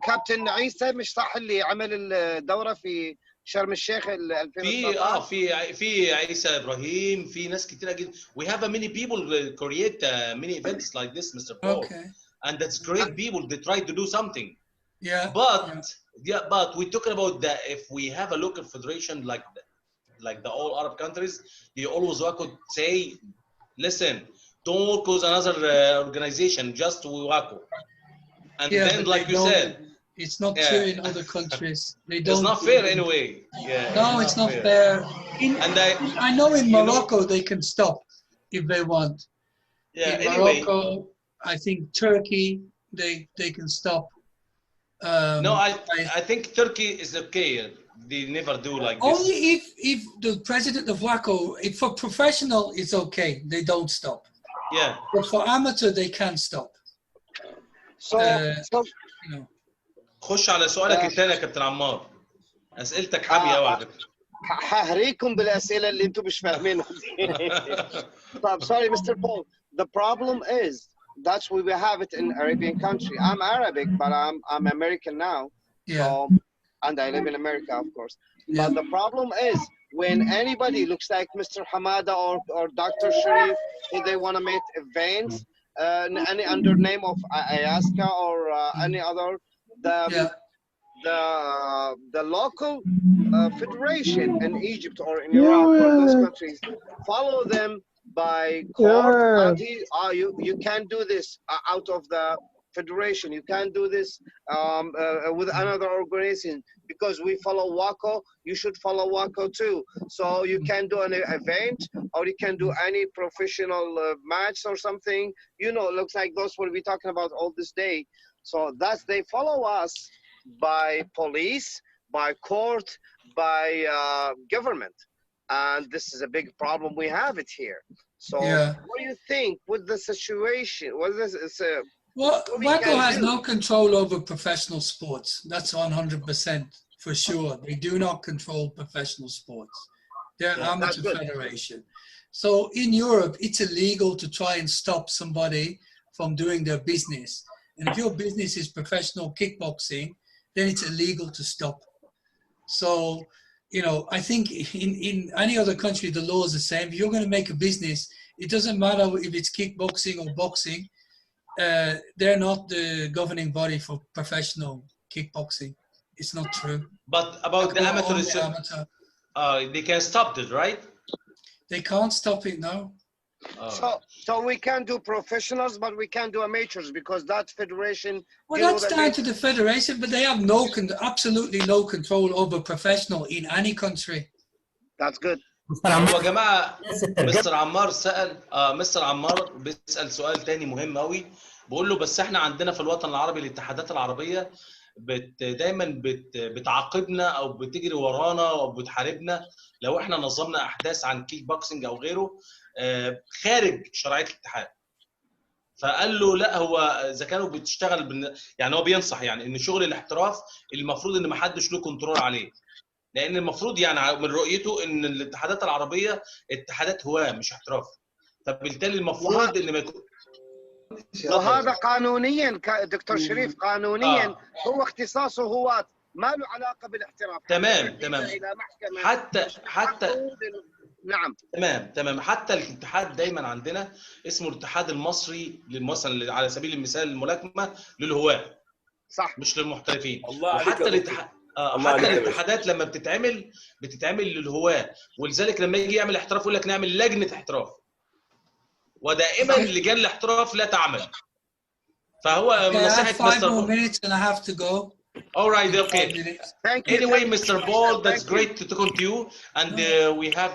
Captain Isa مش صح اللي عمل الدورة في شرم الشيخ 2019. في عيسى ابراهيم، في ناس كتيره جدا. We have many people create many events like this, Mr. Paul. Okay. And that's great people. They try to do something. Yeah. But we're talking about that if we have a local federation like the all Arab countries, they always could say, listen, don't cause another organization, just WACO. And then, like you said, it's not true in other countries. They don't. It's not fair anyway. Yeah. No, it's not fair. I know in Morocco they can stop if they want. Yeah. In Morocco, I think Turkey they can stop. No, I think Turkey is okay. They never do like this. Only if the president of WACO, if for professional, it's okay. They don't stop. Yeah. But for amateur, they can't stop. So you know. خش على سؤالك الثاني يا كابتن عمار. اسئلتك حاميه قوي على فكره. ههريكم بالاسئله اللي انتم مش فاهمينها. طب sorry Mr. Paul. The problem is that's why we have it in Arabian country. I'm Arabic, but I'm American now. Yeah. So, and I live in America, of course. Yeah. But the problem is when anybody looks like Mr. Hamada or Dr. Sharif, if they want to make events, any under name of ISKA or any other, the local federation in Egypt or in Iraq or those countries follow them by court. And you can't do this out of the federation. You can't do this with another organization because we follow WACO. You should follow WACO too. So you can do an event, or you can do any professional match or something. You know, it looks like those we'll be talking about all this day. So that's, they follow us by police, by court, by government. And this is a big problem. We have it here. So what do you think with the situation? What is this? Well, WACO has no control over professional sports. That's 100% for sure. They do not control professional sports. They're an amateur federation. So in Europe, it's illegal to try and stop somebody from doing their business. And if your business is professional kickboxing, then it's illegal to stop. So, you know, I think in any other country, the law is the same. If you're going to make a business, it doesn't matter if it's kickboxing or boxing. They're not the governing body for professional kickboxing. It's not true. But about the amateur, they can stop it, right? They can't stop it now. So we can do professionals, but we can't do amateurs because that federation. Well, that's down to the federation, but they have absolutely no control over professional in any country. That's good. هو جماعة مستر عمار سأل مستر عمار بيسأل سؤال تاني مهم قوي. بقول له بس احنا عندنا في الوطن العربي الاتحادات العربية دايما بتعاقبنا او بتجري ورانا او بتحاربنا لو احنا نظمنا احداث عن كيك بوكسنج او غيره خارج شرعيه الاتحاد. فقال له لا، هو اذا كانوا بتشتغل يعني هو بينصح يعني ان شغل الاحتراف المفروض ان ما حدش له كنترول عليه، لان المفروض يعني من رؤيته ان الاتحادات العربيه اتحادات هواه مش احتراف، فبالتالي المفروض ان ما يكون. وهذا قانونيا دكتور شريف قانونيا هو اختصاصه هواة، ما له علاقه بالاحتراف. تمام حتى نعم تمام حتى الاتحاد دايما عندنا اسمه الاتحاد المصري مثلا على سبيل المثال الملاكمه للهواة، صح، مش للمحترفين. وحتى الاتحاد حتى الاتحادات لما بتتعمل للهواة، ولذلك لما يجي يعمل احتراف يقول لك نعمل لجنه احتراف، ودائما لجان الاحتراف لا تعمل. فهو نصيحه مستر. All right, okay. Thank you. Anyway, Mr. Ball, that's great to talk to you, and we have